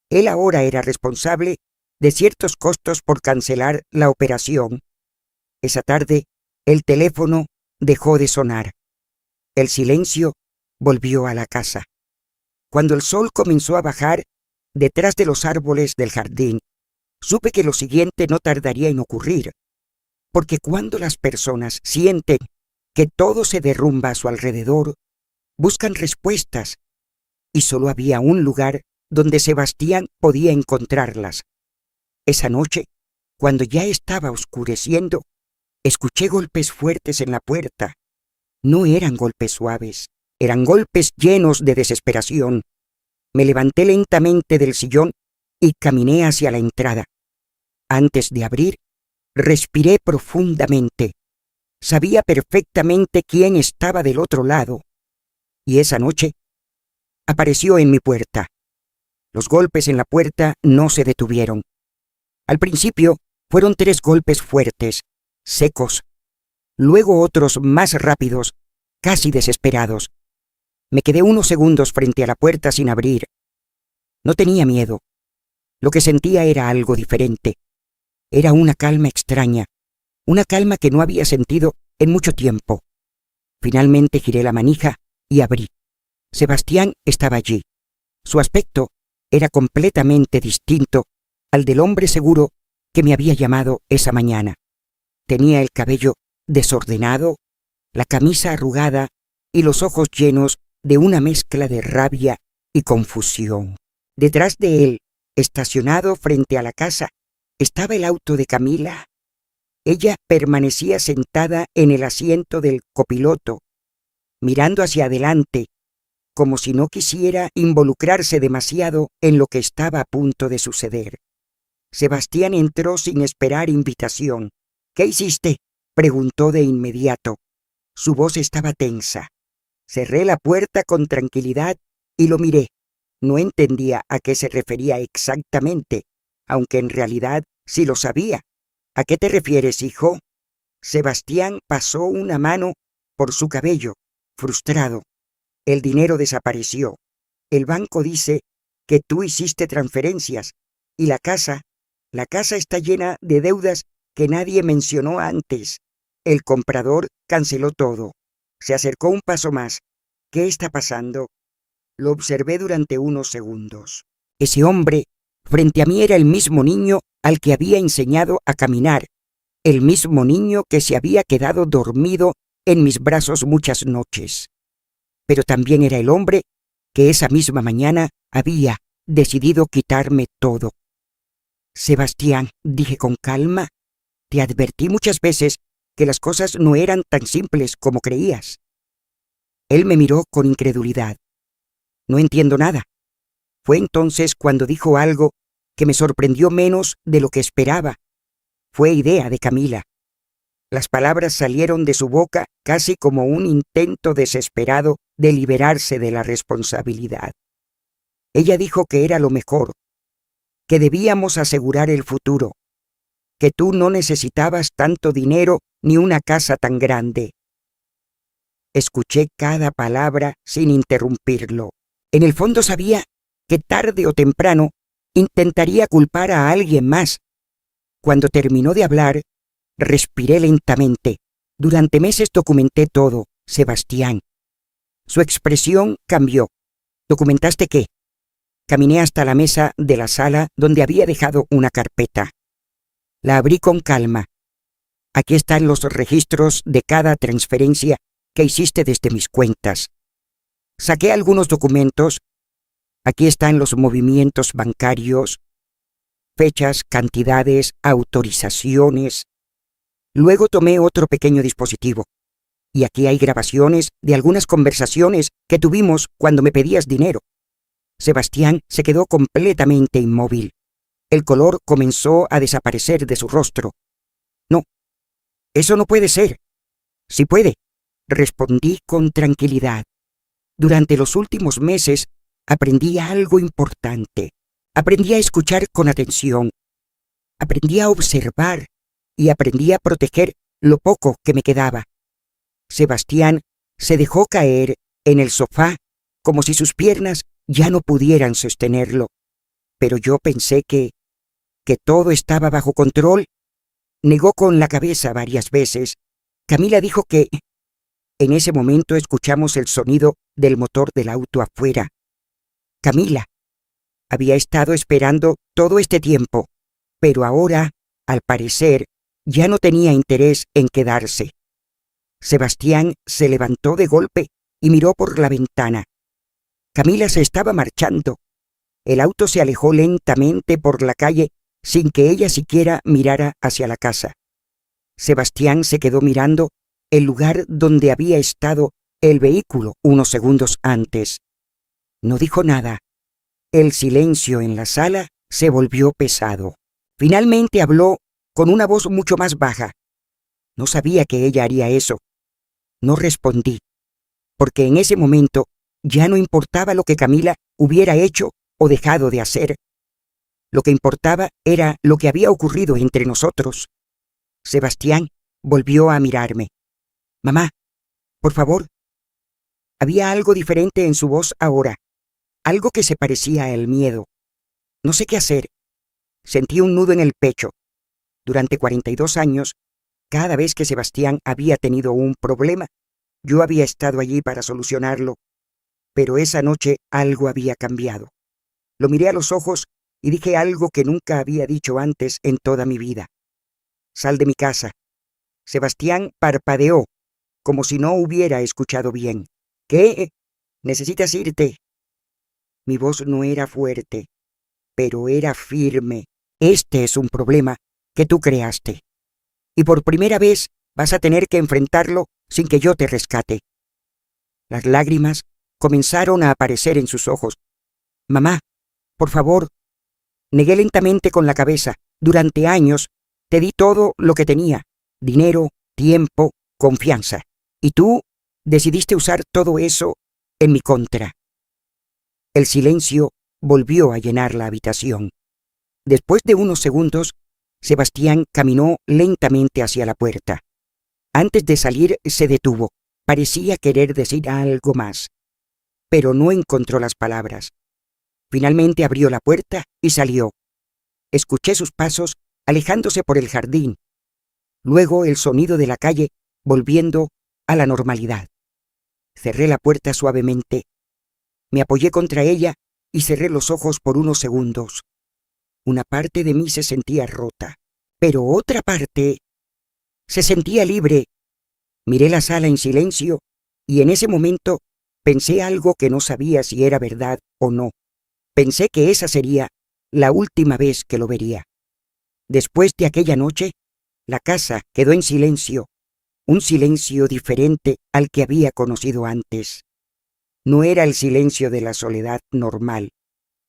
él ahora era responsable de ciertos costos por cancelar la operación. Esa tarde, el teléfono dejó de sonar. El silencio volvió a la casa. Cuando el sol comenzó a bajar detrás de los árboles del jardín, supe que lo siguiente no tardaría en ocurrir, porque cuando las personas sienten que todo se derrumba a su alrededor, buscan respuestas, y solo había un lugar donde Sebastián podía encontrarlas. Esa noche, cuando ya estaba oscureciendo, escuché golpes fuertes en la puerta. No eran golpes suaves, eran golpes llenos de desesperación. Me levanté lentamente del sillón y caminé hacia la entrada. Antes de abrir, respiré profundamente. Sabía perfectamente quién estaba del otro lado. Y esa noche apareció en mi puerta. Los golpes en la puerta no se detuvieron. Al principio fueron 3 golpes fuertes, secos. Luego otros más rápidos, casi desesperados. Me quedé unos segundos frente a la puerta sin abrir. No tenía miedo. Lo que sentía era algo diferente. Era una calma extraña, una calma que no había sentido en mucho tiempo. Finalmente giré la manija y abrí. Sebastián estaba allí. Su aspecto era completamente distinto al del hombre seguro que me había llamado esa mañana. Tenía el cabello desordenado, la camisa arrugada y los ojos llenos de una mezcla de rabia y confusión. Detrás de él, estacionado frente a la casa, estaba el auto de Camila. Ella permanecía sentada en el asiento del copiloto. mirando hacia adelante, como si no quisiera involucrarse demasiado en lo que estaba a punto de suceder. Sebastián entró sin esperar invitación. «¿Qué hiciste?», preguntó de inmediato. Su voz estaba tensa. Cerré la puerta con tranquilidad y lo miré. No entendía a qué se refería exactamente, aunque en realidad sí lo sabía. «¿A qué te refieres, hijo?». Sebastián pasó una mano por su cabello, frustrado. «El dinero desapareció. El banco dice que tú hiciste transferencias y la casa está llena de deudas que nadie mencionó antes. El comprador canceló todo». Se acercó un paso más. «¿Qué está pasando?». Lo observé durante unos segundos. Ese hombre frente a mí era el mismo niño al que había enseñado a caminar, el mismo niño que se había quedado dormido en mis brazos muchas noches. Pero también era el hombre que esa misma mañana había decidido quitarme todo. «Sebastián», dije con calma, «te advertí muchas veces que las cosas no eran tan simples como creías». Él me miró con incredulidad. «No entiendo nada». Fue entonces cuando dijo algo que me sorprendió menos de lo que esperaba. Fue idea de Camila. Las palabras salieron de su boca casi como un intento desesperado de liberarse de la responsabilidad. Ella dijo que era lo mejor, que debíamos asegurar el futuro, que tú no necesitabas tanto dinero ni una casa tan grande. Escuché cada palabra sin interrumpirlo. En el fondo sabía que tarde o temprano intentaría culpar a alguien más. Cuando terminó de hablar, respiré lentamente. Durante meses documenté todo, Sebastián. Su expresión cambió. «¿Documentaste qué?». Caminé hasta la mesa de la sala donde había dejado una carpeta. La abrí con calma. «Aquí están los registros de cada transferencia que hiciste desde mis cuentas». Saqué algunos documentos. Aquí están los movimientos bancarios, fechas, cantidades, autorizaciones. Luego tomé otro pequeño dispositivo. Y aquí hay grabaciones de algunas conversaciones que tuvimos cuando me pedías dinero. Sebastián se quedó completamente inmóvil. El color comenzó a desaparecer de su rostro. «No, eso no puede ser». «Sí puede», respondí con tranquilidad. Durante los últimos meses aprendí algo importante. Aprendí a escuchar con atención. Aprendí a observar y aprendí a proteger lo poco que me quedaba. Sebastián se dejó caer en el sofá como si sus piernas ya no pudieran sostenerlo. Pero yo pensé que todo estaba bajo control. Negó con la cabeza varias veces. Camila dijo que... En ese momento escuchamos el sonido del motor del auto afuera. Camila había estado esperando todo este tiempo, pero ahora, al parecer, ya no tenía interés en quedarse. Sebastián se levantó de golpe y miró por la ventana. Camila se estaba marchando. El auto se alejó lentamente por la calle sin que ella siquiera mirara hacia la casa. Sebastián se quedó mirando el lugar donde había estado el vehículo unos segundos antes. No dijo nada. El silencio en la sala se volvió pesado. Finalmente habló con una voz mucho más baja. No sabía que ella haría eso. No respondí, porque en ese momento ya no importaba lo que Camila hubiera hecho o dejado de hacer. Lo que importaba era lo que había ocurrido entre nosotros. Sebastián volvió a mirarme. «Mamá, por favor». Había algo diferente en su voz ahora, algo que se parecía al miedo. No sé qué hacer. Sentí un nudo en el pecho. Durante 42 años, cada vez que Sebastián había tenido un problema, yo había estado allí para solucionarlo. Pero esa noche algo había cambiado. Lo miré a los ojos y dije algo que nunca había dicho antes en toda mi vida. «Sal de mi casa». Sebastián parpadeó, como si no hubiera escuchado bien. «¿Qué? ¿Necesitas irte?». Mi voz no era fuerte, pero era firme. «Este es un problema que tú creaste. Y por primera vez vas a tener que enfrentarlo sin que yo te rescate». Las lágrimas comenzaron a aparecer en sus ojos. «Mamá, por favor». Negué lentamente con la cabeza. «Durante años te di todo lo que tenía: dinero, tiempo, confianza. Y tú decidiste usar todo eso en mi contra». El silencio volvió a llenar la habitación. Después de unos segundos, Sebastián caminó lentamente hacia la puerta. Antes de salir se detuvo. Parecía querer decir algo más, pero no encontró las palabras. Finalmente abrió la puerta y salió. Escuché sus pasos alejándose por el jardín. Luego el sonido de la calle volviendo a la normalidad. Cerré la puerta suavemente. Me apoyé contra ella y cerré los ojos por unos segundos. Una parte de mí se sentía rota, pero otra parte se sentía libre. Miré la sala en silencio y en ese momento pensé algo que no sabía si era verdad o no. Pensé que esa sería la última vez que lo vería. Después de aquella noche, la casa quedó en silencio, un silencio diferente al que había conocido antes. No era el silencio de la soledad normal,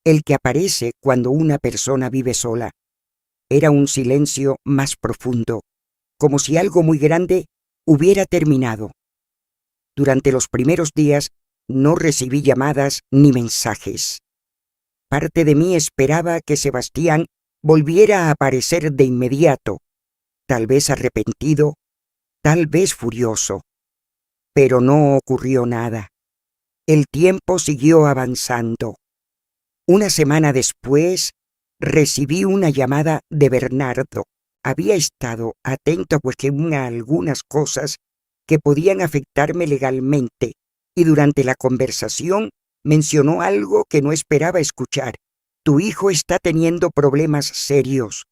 el que aparece cuando una persona vive sola. Era un silencio más profundo, como si algo muy grande hubiera terminado. Durante los primeros días no recibí llamadas ni mensajes. Parte de mí esperaba que Sebastián volviera a aparecer de inmediato, tal vez arrepentido, tal vez furioso. Pero no ocurrió nada. El tiempo siguió avanzando. Una semana después, recibí una llamada de Bernardo. Había estado atento a algunas cosas que podían afectarme legalmente, y durante la conversación mencionó algo que no esperaba escuchar. «Tu hijo está teniendo problemas serios».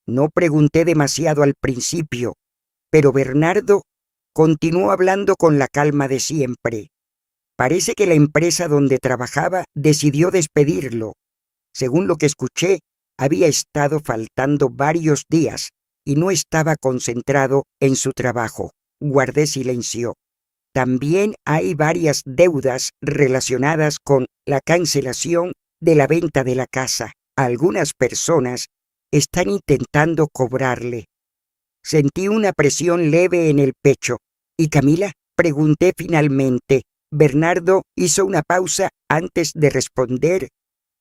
No pregunté demasiado al principio, pero Bernardo continuó hablando con la calma de siempre. Parece que la empresa donde trabajaba decidió despedirlo. Según lo que escuché, había estado faltando varios días y no estaba concentrado en su trabajo. Guardé silencio. También hay varias deudas relacionadas con la cancelación de la venta de la casa. Algunas personas están intentando cobrarle. Sentí una presión leve en el pecho. «¿Y Camila?», pregunté finalmente. Bernardo hizo una pausa antes de responder.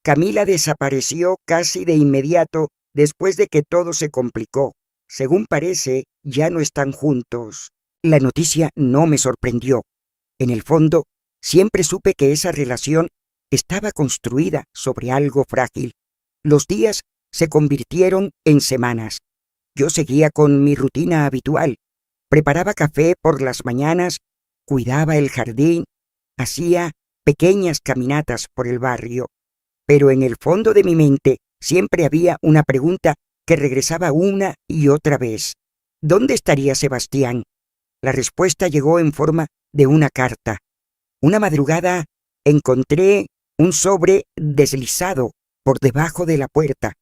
Camila desapareció casi de inmediato después de que todo se complicó. Según parece, ya no están juntos. La noticia no me sorprendió. En el fondo, siempre supe que esa relación estaba construida sobre algo frágil. Los días se convirtieron en semanas. Yo seguía con mi rutina habitual. Preparaba café por las mañanas, cuidaba el jardín, hacía pequeñas caminatas por el barrio. Pero en el fondo de mi mente siempre había una pregunta que regresaba una y otra vez. ¿Dónde estaría Sebastián? La respuesta llegó en forma de una carta. Una madrugada encontré un sobre deslizado por debajo de la puerta.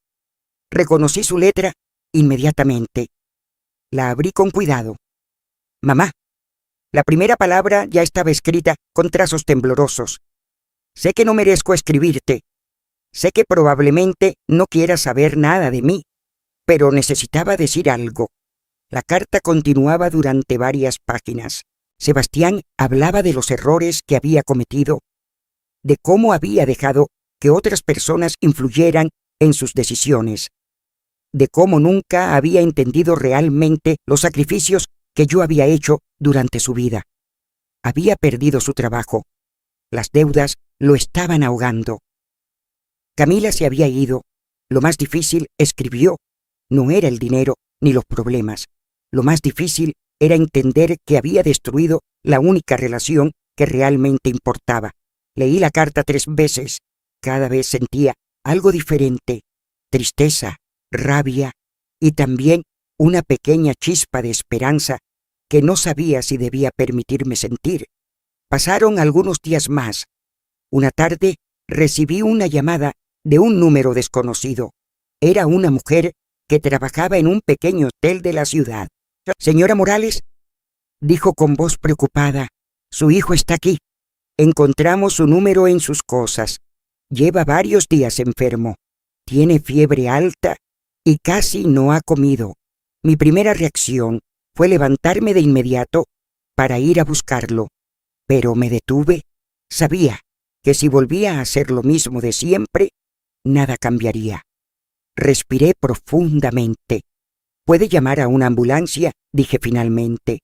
Reconocí su letra inmediatamente. La abrí con cuidado. «Mamá». La primera palabra ya estaba escrita con trazos temblorosos. «Sé que no merezco escribirte. Sé que probablemente no quieras saber nada de mí, pero necesitaba decir algo». La carta continuaba durante varias páginas. Sebastián hablaba de los errores que había cometido, de cómo había dejado que otras personas influyeran en sus decisiones, de cómo nunca había entendido realmente los sacrificios que yo había hecho durante su vida. Había perdido su trabajo. Las deudas lo estaban ahogando. Camila se había ido. Lo más difícil, escribió, no era el dinero ni los problemas. Lo más difícil era entender que había destruido la única relación que realmente importaba. Leí la carta 3 veces. Cada vez sentía algo diferente: tristeza, rabia y también una pequeña chispa de esperanza que no sabía si debía permitirme sentir. Pasaron algunos días más. Una tarde recibí una llamada de un número desconocido. Era una mujer que trabajaba en un pequeño hotel de la ciudad. «Señora Morales», dijo con voz preocupada, «su hijo está aquí». Encontramos su número en sus cosas. Lleva varios días enfermo. Tiene fiebre alta y casi no ha comido. Mi primera reacción fue levantarme de inmediato para ir a buscarlo, pero me detuve. Sabía que si volvía a hacer lo mismo de siempre, nada cambiaría. Respiré profundamente. «¿Puede llamar a una ambulancia?», dije finalmente.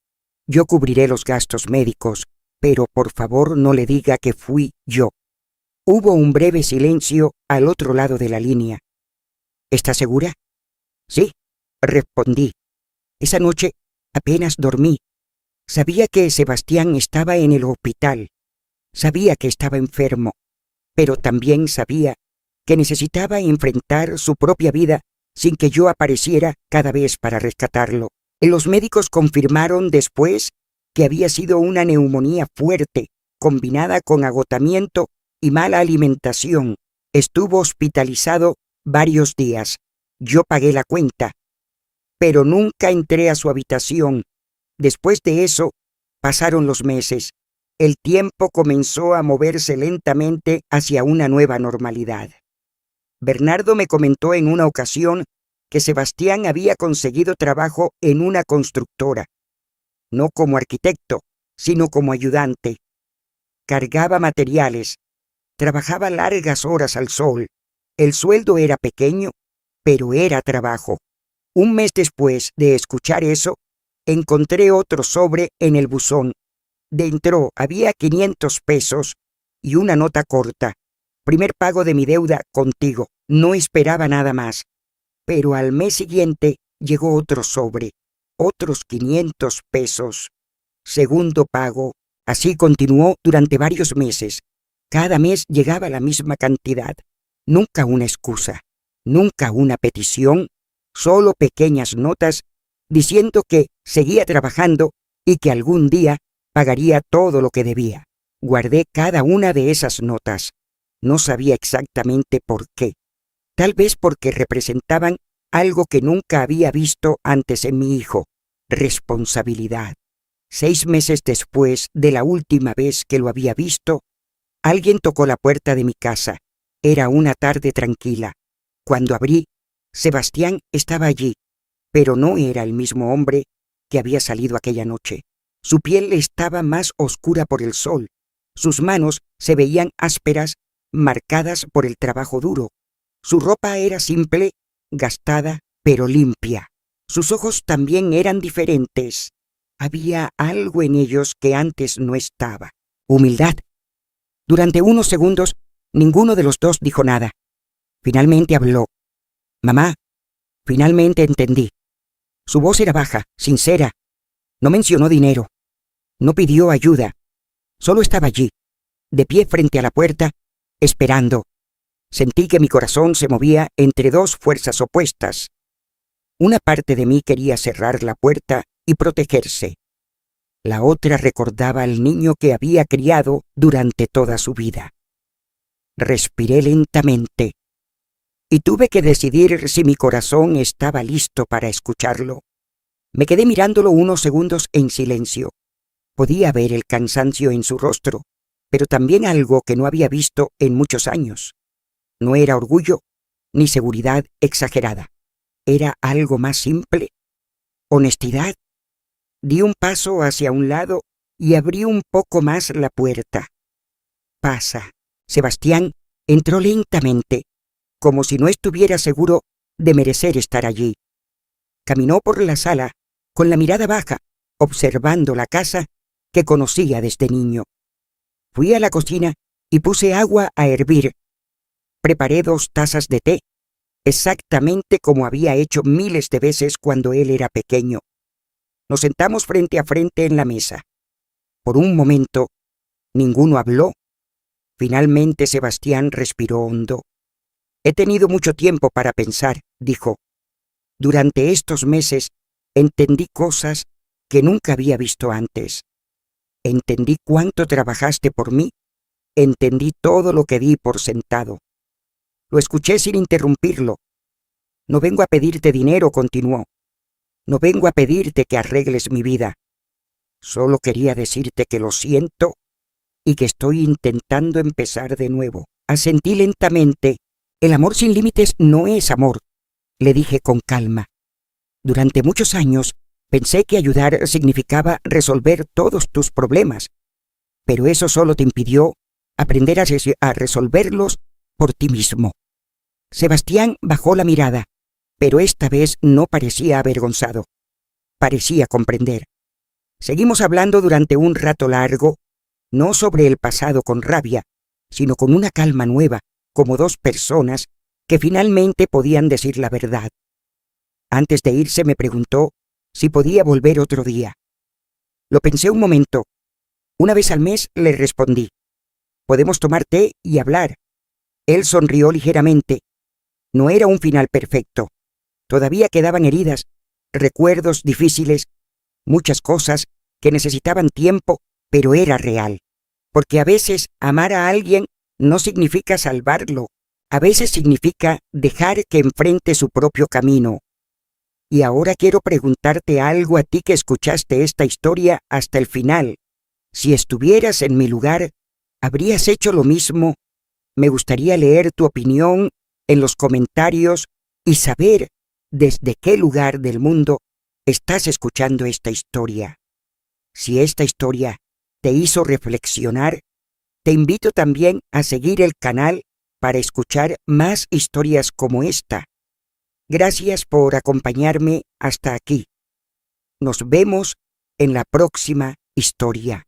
«Yo cubriré los gastos médicos, pero por favor no le diga que fui yo». Hubo un breve silencio al otro lado de la línea. «¿Está segura?». «Sí», respondí. Esa noche apenas dormí. Sabía que Sebastián estaba en el hospital. Sabía que estaba enfermo, pero también sabía que necesitaba enfrentar su propia vida sin que yo apareciera cada vez para rescatarlo. Los médicos confirmaron después que había sido una neumonía fuerte, combinada con agotamiento y mala alimentación. Estuvo hospitalizado varios días. Yo pagué la cuenta, pero nunca entré a su habitación. Después de eso, pasaron los meses. El tiempo comenzó a moverse lentamente hacia una nueva normalidad. Bernardo me comentó en una ocasión que Sebastián había conseguido trabajo en una constructora, no como arquitecto, sino como ayudante. Cargaba materiales, trabajaba largas horas al sol. El sueldo era pequeño, pero era trabajo. Un mes después de escuchar eso, encontré otro sobre en el buzón. Dentro había 500 pesos y una nota corta. «Primer pago de mi deuda contigo». No esperaba nada más. Pero al mes siguiente llegó otro sobre, otros 500 pesos. Segundo pago. Así continuó durante varios meses. Cada mes llegaba la misma cantidad. Nunca una excusa, nunca una petición, solo pequeñas notas diciendo que seguía trabajando y que algún día pagaría todo lo que debía. Guardé cada una de esas notas. No sabía exactamente por qué. Tal vez porque representaban algo que nunca había visto antes en mi hijo: responsabilidad. 6 meses después de la última vez que lo había visto, alguien tocó la puerta de mi casa. Era una tarde tranquila. Cuando abrí, Sebastián estaba allí, pero no era el mismo hombre que había salido aquella noche. Su piel estaba más oscura por el sol. Sus manos se veían ásperas, marcadas por el trabajo duro. Su ropa era simple, gastada, pero limpia. Sus ojos también eran diferentes. Había algo en ellos que antes no estaba. Humildad. Durante unos segundos, ninguno de los dos dijo nada. Finalmente habló. «Mamá, finalmente entendí». Su voz era baja, sincera. No mencionó dinero. No pidió ayuda. Solo estaba allí, de pie frente a la puerta, esperando. Sentí que mi corazón se movía entre dos fuerzas opuestas. Una parte de mí quería cerrar la puerta y protegerse. La otra recordaba al niño que había criado durante toda su vida. Respiré lentamente y tuve que decidir si mi corazón estaba listo para escucharlo. Me quedé mirándolo unos segundos en silencio. Podía ver el cansancio en su rostro, pero también algo que no había visto en muchos años. No era orgullo ni seguridad exagerada. Era algo más simple. Honestidad. Di un paso hacia un lado y abrí un poco más la puerta. «Pasa». Sebastián entró lentamente, como si no estuviera seguro de merecer estar allí. Caminó por la sala con la mirada baja, observando la casa que conocía desde niño. Fui a la cocina y puse agua a hervir. Preparé 2 tazas de té, exactamente como había hecho miles de veces cuando él era pequeño. Nos sentamos frente a frente en la mesa. Por un momento, ninguno habló. Finalmente Sebastián respiró hondo. «He tenido mucho tiempo para pensar», dijo. «Durante estos meses entendí cosas que nunca había visto antes. Entendí cuánto trabajaste por mí. Entendí todo lo que di por sentado». Lo escuché sin interrumpirlo. «No vengo a pedirte dinero», continuó. «No vengo a pedirte que arregles mi vida. Solo quería decirte que lo siento y que estoy intentando empezar de nuevo. Asentí lentamente. El amor sin límites no es amor, le dije con calma. Durante muchos años pensé que ayudar significaba resolver todos tus problemas, pero eso solo te impidió aprender a resolverlos por ti mismo. Sebastián bajó la mirada, pero esta vez no parecía avergonzado. Parecía comprender. Seguimos hablando durante un rato largo, no sobre el pasado con rabia, sino con una calma nueva, como dos personas que finalmente podían decir la verdad. Antes de irse me preguntó si podía volver otro día. Lo pensé un momento. Una vez al mes le respondí. Podemos tomar té y hablar. Él sonrió ligeramente. No era un final perfecto. Todavía quedaban heridas, recuerdos difíciles, muchas cosas que necesitaban tiempo, pero era real. Porque a veces amar a alguien no significa salvarlo. A veces significa dejar que enfrente su propio camino. Y ahora quiero preguntarte algo a ti que escuchaste esta historia hasta el final. Si estuvieras en mi lugar, ¿habrías hecho lo mismo? Me gustaría leer tu opinión en los comentarios y saber desde qué lugar del mundo estás escuchando esta historia. Si esta historia te hizo reflexionar, te invito también a seguir el canal para escuchar más historias como esta. Gracias por acompañarme hasta aquí. Nos vemos en la próxima historia.